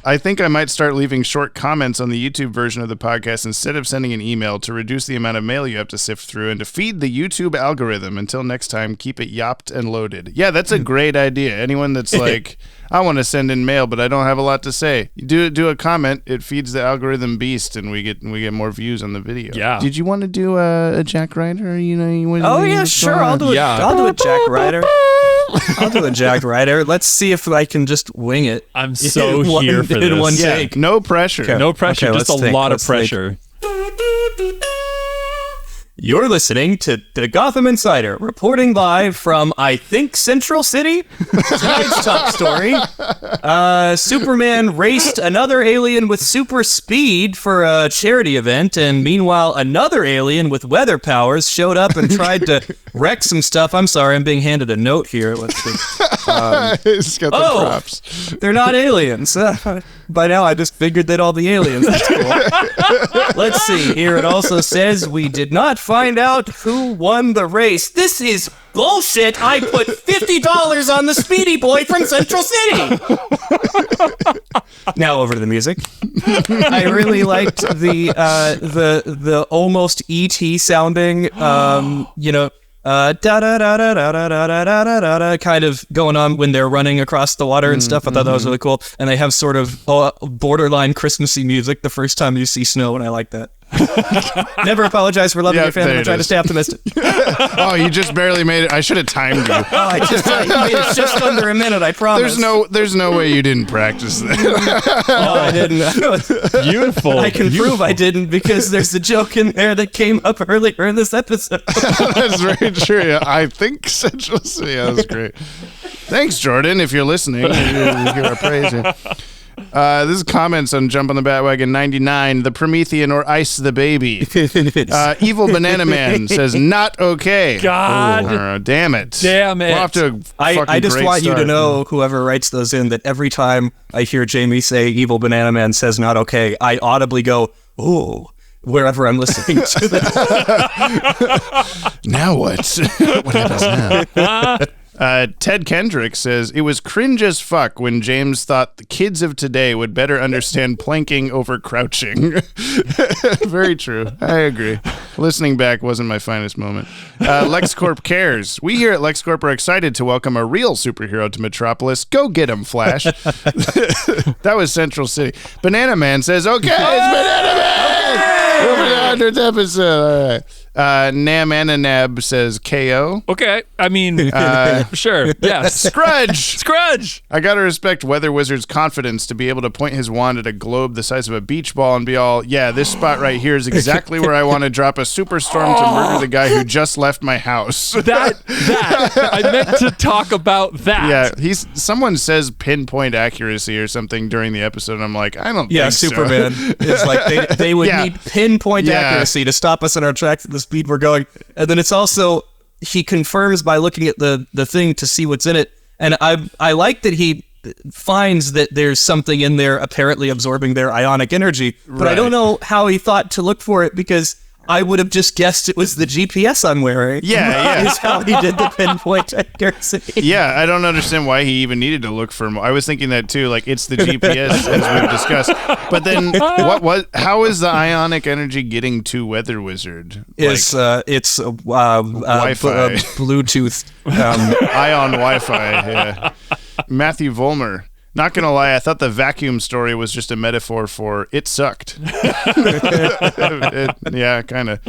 I think I might start leaving short comments on the YouTube version of the podcast instead of sending an email to reduce the amount of mail you have to sift through and to feed the YouTube algorithm. Until next time, keep it yopped and loaded. Yeah, that's a great idea. Anyone that's like, I want to send in mail, but I don't have a lot to say. You do a comment, it feeds the algorithm beast, and we get more views on the video. Yeah. Did you want to do a Jack Ryder? Oh yeah, sure. I'll do it. I'll do a Jack Ryder. I'll do a Jack Ryder. Let's see if I can just wing it. I'm so here for this. In one take. No pressure. Okay. No pressure. Just a lot of pressure. You're listening to the Gotham Insider, reporting live from, I think, Central City. Tonight's top story. Superman raced another alien with super speed for a charity event, and meanwhile, another alien with weather powers showed up and tried to wreck some stuff. I'm sorry, I'm being handed a note here. Let's see. It's got the props. They're not aliens. By now, I just figured that all the aliens. That's cool. Let's see. Here it also says, we did not find out who won the race. This is bullshit. I put $50 on the Speedy Boy from Central City. Now over to the music. I really liked the almost E.T. sounding, kind of going on when they're running across the water and stuff. I thought that was really cool. And they have sort of borderline Christmassy music the first time you see snow, and I like that. Never apologize for loving your family and try to stay optimistic. Oh, you just barely made it. I should have timed you. You made it just under a minute, I promise. There's no way you didn't practice that. No, I didn't. Beautiful. I can prove I didn't because there's a joke in there that came up earlier in this episode. That's very true. Yeah, I think Central City. Yeah, that was great. Thanks, Jordan, if you're listening. You hear our praise here. This is comments on Jump on the Bat-Wagon 99, the Promethean or Ice the Baby. Evil Banana Man says, not okay. God. Damn it. Damn it. We're off to a I just want you to start. know, whoever writes those in, that every time I hear Jamie say Evil Banana Man says not okay, I audibly go, ooh, wherever I'm listening to this. Now what? What happens now? Ted Kendrick says, it was cringe as fuck when James thought the kids of today would better understand planking over crouching. Very true. I agree. Listening back wasn't my finest moment. LexCorp cares. We here at LexCorp are excited to welcome a real superhero to Metropolis. Go get him, Flash. That was Central City. Banana Man says, okay, it's Banana Man! Over the 100th episode. All right. Namananab says KO. Okay, I mean, sure, yes. Scrudge! I gotta respect Weather Wizard's confidence to be able to point his wand at a globe the size of a beach ball and be all, yeah, this spot right here is exactly where I want to drop a superstorm to murder the guy who just left my house. That, I meant to talk about that. Yeah, someone says pinpoint accuracy or something during the episode, and I'm like, I don't think Superman. so. It's like they would need pinpoint accuracy to stop us in our tracks at the speed we're going. And then it's also, he confirms by looking at the thing to see what's in it. And I like that he finds that there's something in there apparently absorbing their ionic energy. But I don't know how he thought to look for it, because I would have just guessed it was the GPS I'm wearing. Yeah. Is how he did the pinpoint accuracy. Yeah, I don't understand why he even needed to look for more. I was thinking that too, like it's the GPS as we've discussed. But then how is the ionic energy getting to Weather Wizard? It's Wi-Fi. Bluetooth. Ion Wi-Fi, yeah. Matthew Vollmer. Not gonna lie, I thought the vacuum story was just a metaphor for it sucked. Yeah, kind of.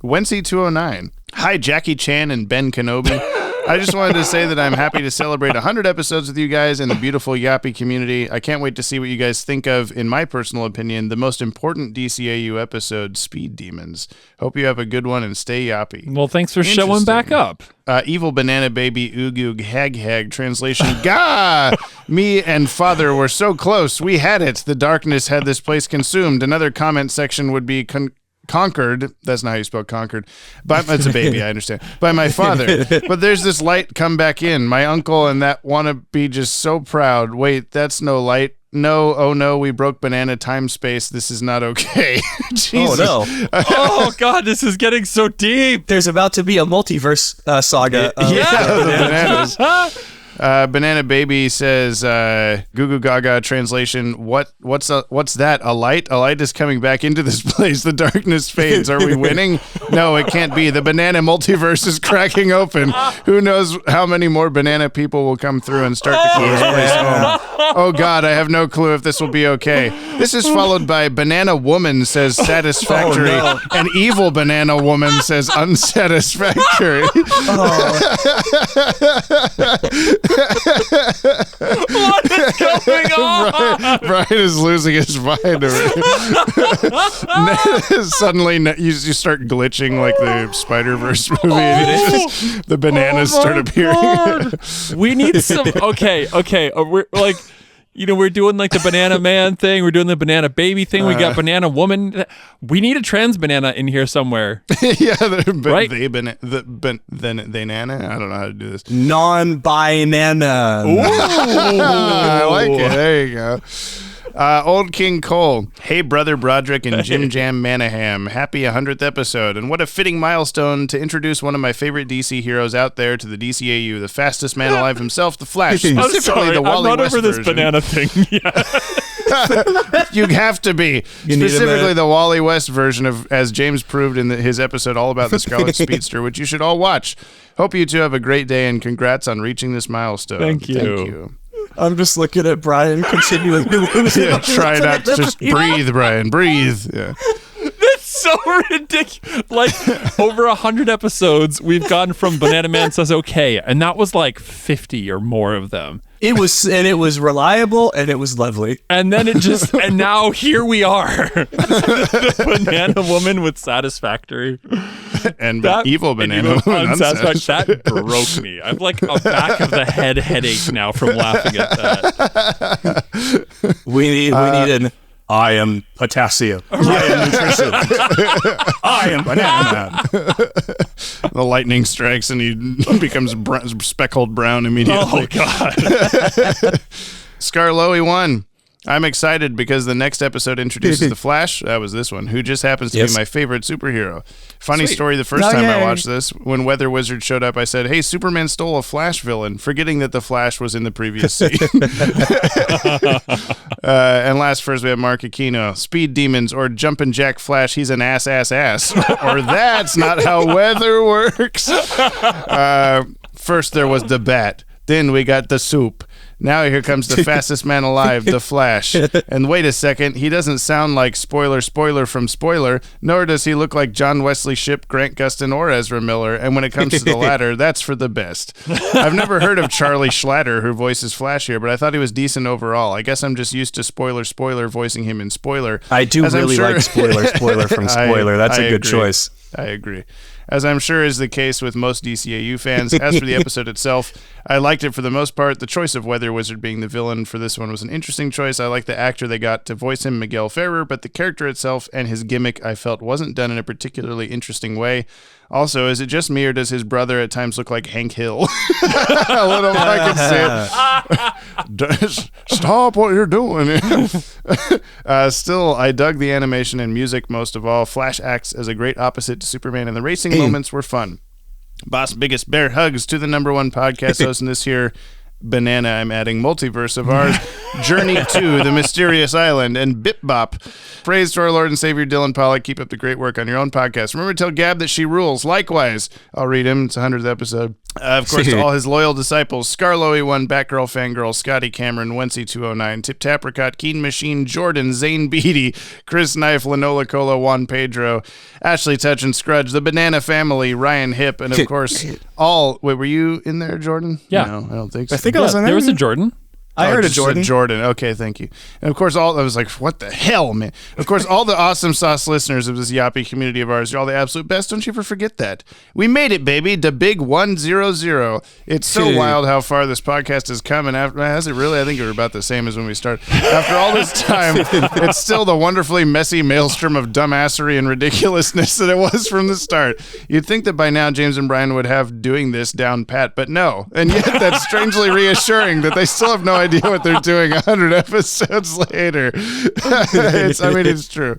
Wency209. Hi, Jackie Chan and Ben Kenobi. I just wanted to say that I'm happy to celebrate 100 episodes with you guys and the beautiful Yoppie community. I can't wait to see what you guys think of, in my personal opinion, the most important DCAU episode, Speed Demons. Hope you have a good one and stay Yoppie. Well, thanks for showing back up. Evil Banana Baby Oog Oog Hag Hag translation. Gah! Me and father were so close. We had it. The darkness had this place consumed. Another comment section would be conquered. That's not how you spell conquered. It's a baby, I understand. By my father. But there's this light come back in. My uncle and that wanna be just so proud. Wait, that's no light. No, oh no, we broke banana time space. This is not okay. Jesus. Oh no. Oh God, this is getting so deep. There's about to be a multiverse saga. The bananas. Banana Baby says, Goo Goo Gaga translation, what's that? A light? A light is coming back into this place. The darkness fades. Are we winning? No, it can't be. The banana multiverse is cracking open. Who knows how many more banana people will come through and start to call this place home. Oh God, I have no clue if this will be okay. This is followed by Banana Woman says satisfactory, and Evil Banana Woman says unsatisfactory. What is going on? Brian is losing his mind. Suddenly, you start glitching like the Spider-Verse movie, and the bananas start appearing. We need some. Okay. We're like, we're doing like the Banana Man thing. We're doing the Banana Baby thing. We got Banana Woman. We need a trans banana in here somewhere. Yeah, right? They nana. I don't know how to do this. Non-bi-nana. I like it. There you go. Old King Cole. Hey, brother Broderick and Jim Jam Manaham. Happy 100th episode. And what a fitting milestone to introduce one of my favorite DC heroes out there to the DCAU, the fastest man alive himself, the Flash. Specifically the Wally I'm not West over this version. banana thing yet. You have to be. Specifically the Wally West version of, as James proved in his episode all about the Scarlet Speedster, which you should all watch. Hope you two have a great day and congrats on reaching this milestone. Thank you. I'm just looking at Brian continuing to lose. Try not to just breathe, Brian. Breathe. Yeah. This so ridiculous. Like, over 100 episodes, we've gone from Banana Man Says Okay, and that was like 50 or more of them. It was reliable, and it was lovely. And then and now here we are. The Banana Woman with Satisfactory. And evil Banana Woman Unsatisfactory. That broke me. I'm like a back of the head headache now from laughing at that. We need an I am potassium. I am nutrition. I am Banana Man. The lightning strikes and he becomes speckled brown immediately. Oh, God. Scarloey 1. I'm excited because the next episode introduces the Flash. That was this one, who just happens to be my favorite superhero. Funny story, the first time I watched this, when Weather Wizard showed up, I said, hey, Superman stole a Flash villain, forgetting that the Flash was in the previous scene. And last first, we have Mark Aquino. Speed Demons or Jumpin' Jack Flash, he's an ass. Or that's not how weather works. First, there was the Bat. Then we got the soup. Now here comes the fastest man alive, the Flash. And wait a second, he doesn't sound like Spoiler from Spoiler, nor does he look like John Wesley Shipp, Grant Gustin, or Ezra Miller. And when it comes to the latter, that's for the best. I've never heard of Charlie Schlatter, who voices Flash here, but I thought he was decent overall. I guess I'm just used to Spoiler voicing him in Spoiler. I do really like Spoiler from Spoiler. That's a good choice. I agree. As I'm sure is the case with most DCAU fans. As for the episode itself, I liked it for the most part. The choice of Weather Wizard being the villain for this one was an interesting choice. I like the actor they got to voice him, Miguel Ferrer, but the character itself and his gimmick I felt wasn't done in a particularly interesting way. Also, is it just me or does his brother at times look like Hank Hill? A little, I can see it. Stop what you're doing. Still, I dug the animation and music most of all. Flash acts as a great opposite to Superman, and the racing moments were fun. Boss, biggest bear hugs to the #1 podcast host in this here Banana, I'm adding multiverse of ours, Journey to the Mysterious Island, and Bip Bop. Praise to our Lord and Savior Dylan Pollock. Keep up the great work on your own podcast. Remember to tell Gab that she rules. Likewise, I'll read him. It's 100th episode. Of course, to all his loyal disciples, Scarloey 1, Batgirl Fangirl, Scotty Cameron, Wency 209, Tip Tapricot, Keen Machine, Jordan, Zane Beatty, Chris Knife, Lanola Cola, Juan Pedro, Ashley Touch and Scrudge, the Banana Family, Ryan Hip, and of course, all... Wait, were you in there, Jordan? Yeah. No, I don't think so. I think I was in there. There was a Jordan. I heard a Jordan. Jordan. Okay, thank you. And of course, I was like, what the hell, man? Of course, all the awesome sauce listeners of this Yoppie community of ours, you're all the absolute best. Don't you ever forget that. We made it, baby. The big 100. It's so wild how far this podcast has come. And after, has it really? I think we're about the same as when we started. After all this time, it's still the wonderfully messy maelstrom of dumbassery and ridiculousness that it was from the start. You'd think that by now James and Brian would have doing this down pat, but no. And yet that's strangely reassuring that they still have no idea what they're doing 100 episodes later. It's true.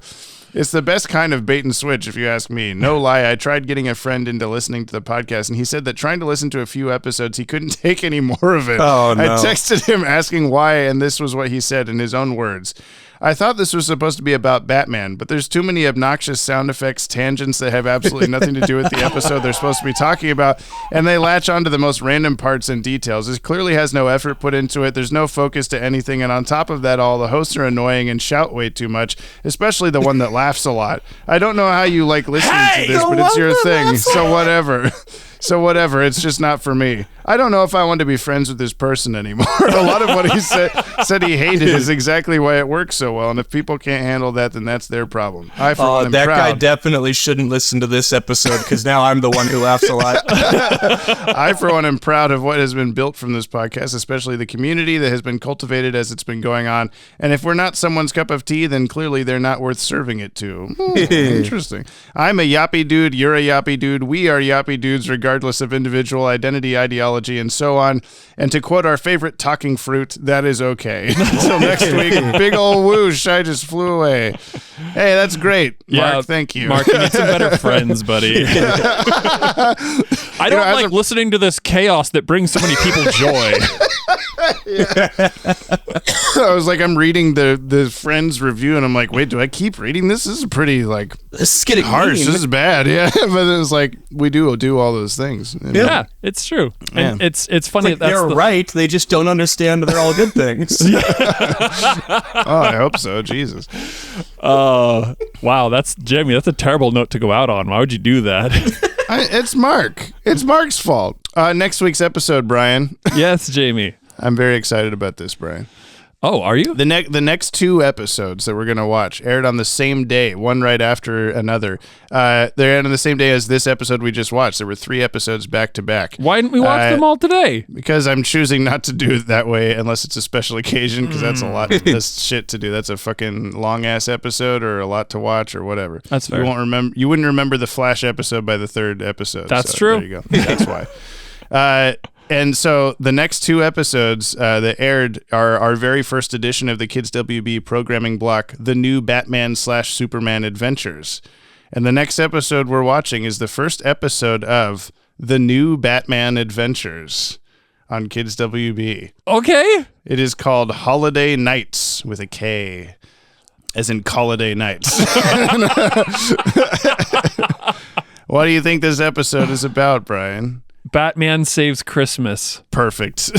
It's the best kind of bait and switch, if you ask me. No lie, I tried getting a friend into listening to the podcast, and he said that trying to listen to a few episodes, he couldn't take any more of it. Oh, no. I texted him asking why, and this was what he said in his own words. I thought this was supposed to be about Batman, but there's too many obnoxious sound effects tangents that have absolutely nothing to do with the episode they're supposed to be talking about, and they latch onto the most random parts and details. It clearly has no effort put into it. There's no focus to anything, and on top of that all, the hosts are annoying and shout way too much, especially the one that laughs a lot. I don't know how you like listening to this, but it's your thing, so whatever. So whatever, it's just not for me. I don't know if I want to be friends with this person anymore. A lot of what he said he hated is exactly why it works so well, and if people can't handle that, then that's their problem. I, for one, am that proud. guy definitely shouldn't listen to this episode, because now I'm the one who laughs a lot. I, for one, am proud of what has been built from this podcast, especially the community that has been cultivated as it's been going on, and if we're not someone's cup of tea, then clearly they're not worth serving it to. Interesting. I'm a Yoppie dude, you're a Yoppie dude, we are Yoppie dudes, regardless of individual identity, ideology, and so on. And to quote our favorite talking fruit, that is okay. Until next week, big ol' whoosh, I just flew away. Hey, that's great. Mark, thank you. Mark, you need some better friends, buddy. I don't like listening to this chaos that brings so many people joy. I was like, I'm reading the Friends review, and I'm like, wait, do I keep reading this? This is pretty, like, this is getting harsh. mean. This is bad, yeah. But it's like, we do all those things. things. Yeah, it's true. And it's funny like they're right. They just don't understand they're all good things. Oh, I hope so. Jesus. Wow, that's Jamie. That's a terrible note to go out on. Why would you do that? It's Mark. It's Mark's fault. Next week's episode, Brian. Yes, Jamie. I'm very excited about this, Brian. Oh, are you? The next 2 episodes that we're going to watch aired on the same day, one right after another. They're aired on the same day as this episode we just watched. There were 3 episodes back to back. Why didn't we watch them all today? Because I'm choosing not to do it that way unless it's a special occasion, because that's a lot of shit to do. That's a fucking long-ass episode or a lot to watch or whatever. That's fair. You wouldn't remember the Flash episode by the 3rd episode. That's true. There you go. That's why. And so the next 2 episodes that aired are our very first edition of the Kids WB programming block, The New Batman/Superman Adventures. And the next episode we're watching is the first episode of The New Batman Adventures on Kids WB. Okay. It is called Holiday Nights with a K, as in Holiday Nights. What do you think this episode is about, Brian? Batman Saves Christmas. Perfect.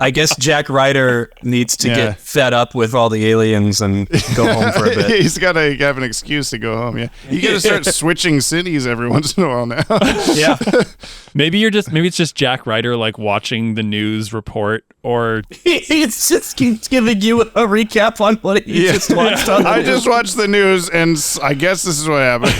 I guess Jack Ryder needs to get fed up with all the aliens and go home for a bit. He's got to have an excuse to go home. Yeah, you got to start switching cities every once in a while now. Yeah, maybe it's just Jack Ryder like watching the news report, or it's just keeps giving you a recap on what he just watched. On the I just watched the news, and I guess this is what happened.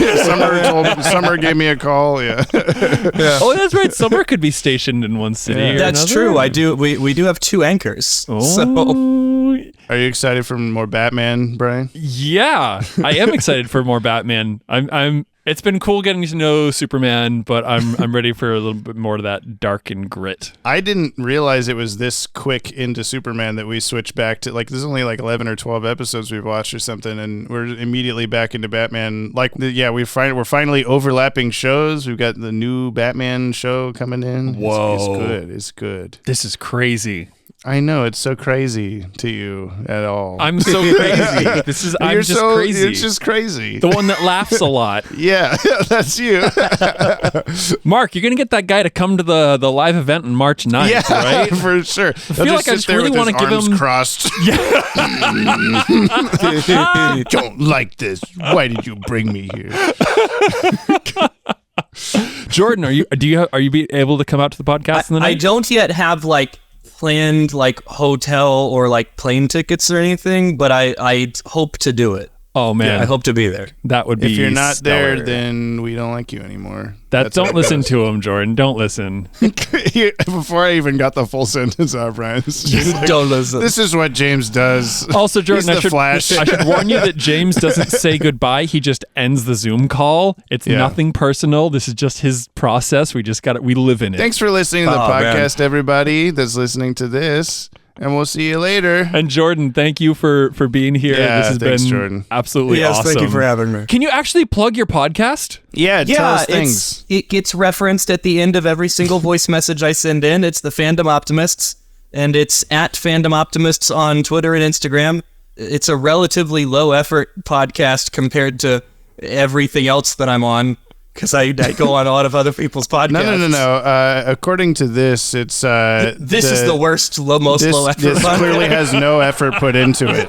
Summer gave me a call. Yeah. Oh, that's right. Summer could be stationed in one city. Yeah. That's true. I do. We do have 2 anchors. Oh. So. Are you excited for more Batman, Brian? Yeah, I am excited for more Batman. I'm. It's been cool getting to know Superman, but I'm ready for a little bit more of that dark and grit. I didn't realize it was this quick into Superman that we switched back to, like, there's only like 11 or 12 episodes we've watched or something, and we're immediately back into Batman. Like, we're finally overlapping shows. We've got the new Batman show coming in. Whoa. It's good. It's good. This is crazy. I know, it's so crazy to you at all. I'm so crazy. I'm just crazy. You're just crazy. The one that laughs a lot. Yeah, that's you. Mark, you're going to get that guy to come to the live event on March 9th, right? For sure. I feel like I just really want to give him... crossed. Don't like this. Why did you bring me here? Jordan, are you able to come out to the podcast in the night? I don't yet have planned hotel or plane tickets or anything, but I hope to do it. Oh man, I hope to be there. That would be. If you're not stellar. there, then we don't like you anymore. Don't listen to him, Jordan. Don't listen. Before I even got the full sentence out, Brian, don't listen. This is what James does. Also, Jordan, I should warn you that James doesn't say goodbye. He just ends the Zoom call. It's nothing personal. This is just his process. We live in it. Thanks for listening to the podcast, everybody that's listening to this. And we'll see you later. And Jordan, thank you for being here. Yeah, this has been Jordan. Absolutely awesome. Thank you for having me. Can you actually plug your podcast? Yeah, tell us things. It gets referenced at the end of every single voice message I send in. It's the Fandom Optimists, and it's at Fandom Optimists on Twitter and Instagram. It's a relatively low-effort podcast compared to everything else that I'm on, because I go on a lot of other people's podcasts. No. According to this, it's this is the worst, most low effort. This clearly has no effort put into it.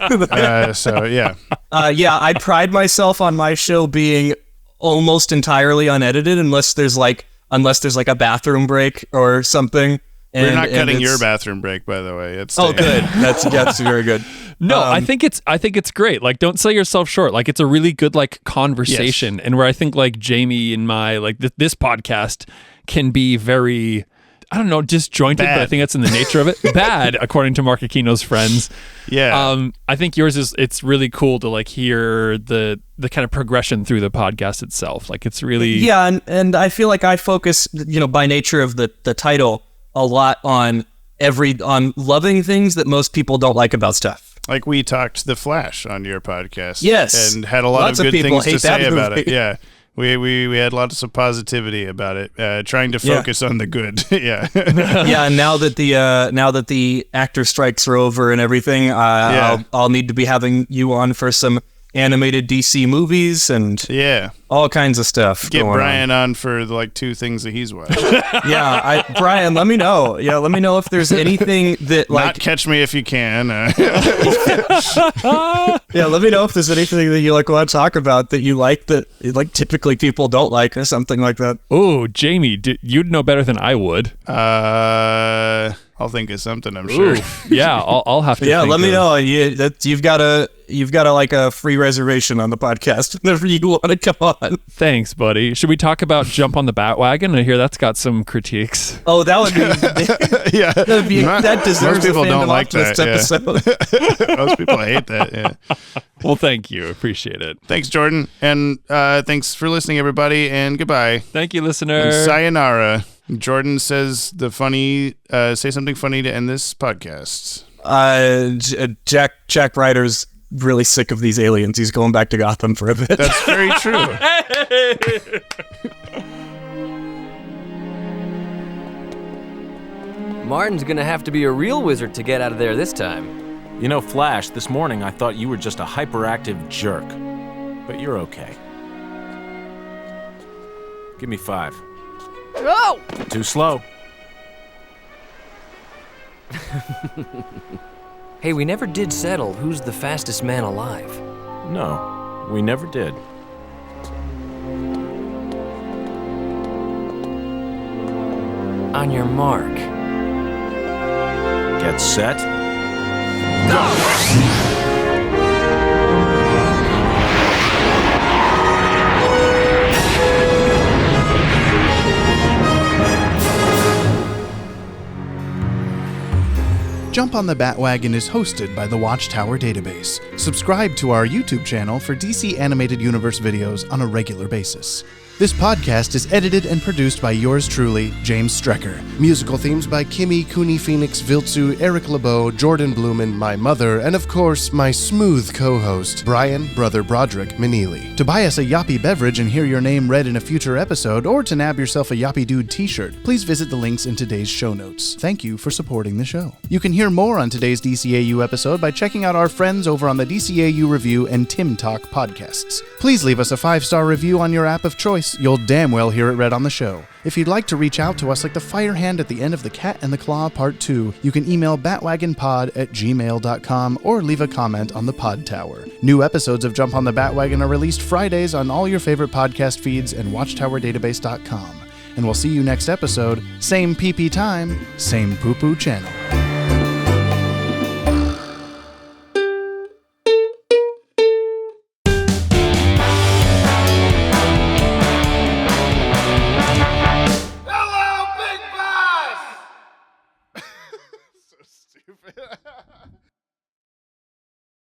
I pride myself on my show being almost entirely unedited, unless there's like a bathroom break or something. We're not cutting your bathroom break, by the way. It's good. That's very good. No, I think it's great. Like, don't sell yourself short. Like, it's a really good conversation, yes. And where I think Jamie and my this podcast can be very, I don't know, disjointed, but I think that's in the nature of it. Bad, according to Mark Aquino's friends. Yeah. I think yours it's really cool to hear the kind of progression through the podcast itself. Like, it's really and I feel like I focus, by nature of the title, a lot on loving things that most people don't like about stuff. Like we talked The Flash on your podcast. Yes. And had a lot of good things to say about it. Yeah. We had lots of positivity about it, trying to focus on the good. Yeah. And now that the actor strikes are over and everything, I'll need to be having you on for some animated DC movies and all kinds of stuff. Get Brian on for the 2 things that he's watched. Brian, let me know. Yeah, let me know if there's anything that Not Catch Me If You Can. Yeah, let me know if there's anything that you want to talk about that you like that typically people don't like or something like that. Oh, Jamie, you'd know better than I would. I'll think of something, I'm sure. Yeah, I'll have to. Yeah, let me know. You've got a free reservation on the podcast whenever you want to come on. Thanks, buddy. Should we talk about Jump on the Bat-Wagon? I hear that's got some critiques. Oh, that would be that deserves most people don't like that episode. Most people hate that. Yeah. Well, thank you. Appreciate it. Thanks, Jordan, and thanks for listening, everybody. And goodbye. Thank you, listener. And sayonara. Jordan says say something funny to end this podcast. Jack Ryder's really sick of these aliens. He's going back to Gotham for a bit. That's very true. Martin's gonna have to be a real wizard to get out of there this time. You know, Flash, this morning I thought you were just a hyperactive jerk. But you're okay. Give me 5. Oh! Too slow. Hey, we never did settle who's the fastest man alive. No, we never did. On your mark. Get set. Go! Jump on the Bat-Wagon is hosted by the Watchtower Database. Subscribe to our YouTube channel for DC Animated Universe videos on a regular basis. This podcast is edited and produced by yours truly, James Strecker. Musical themes by Kimmy, Cooney Phoenix, Viltsu, Eric LeBeau, Jordan Blumen, my mother, and of course, my smooth co-host, Brian, Brother Broderick Meneely. To buy us a Yoppie beverage and hear your name read in a future episode, or to nab yourself a Yoppie Dude t-shirt, please visit the links in today's show notes. Thank you for supporting the show. You can hear more on today's DCAU episode by checking out our friends over on the DCAU Review and Tim Talk podcasts. Please leave us a 5-star review on your app of choice. You'll damn well hear it read on the show. If you'd like to reach out to us like the fire hand at the end of The Cat and the Claw Part 2, you can email batwagonpod@gmail.com or leave a comment on the Podtower. New episodes of Jump on the Bat-Wagon are released Fridays on all your favorite podcast feeds and watchtowerdatabase.com. And we'll see you next episode, same PP time, same poo-poo channel.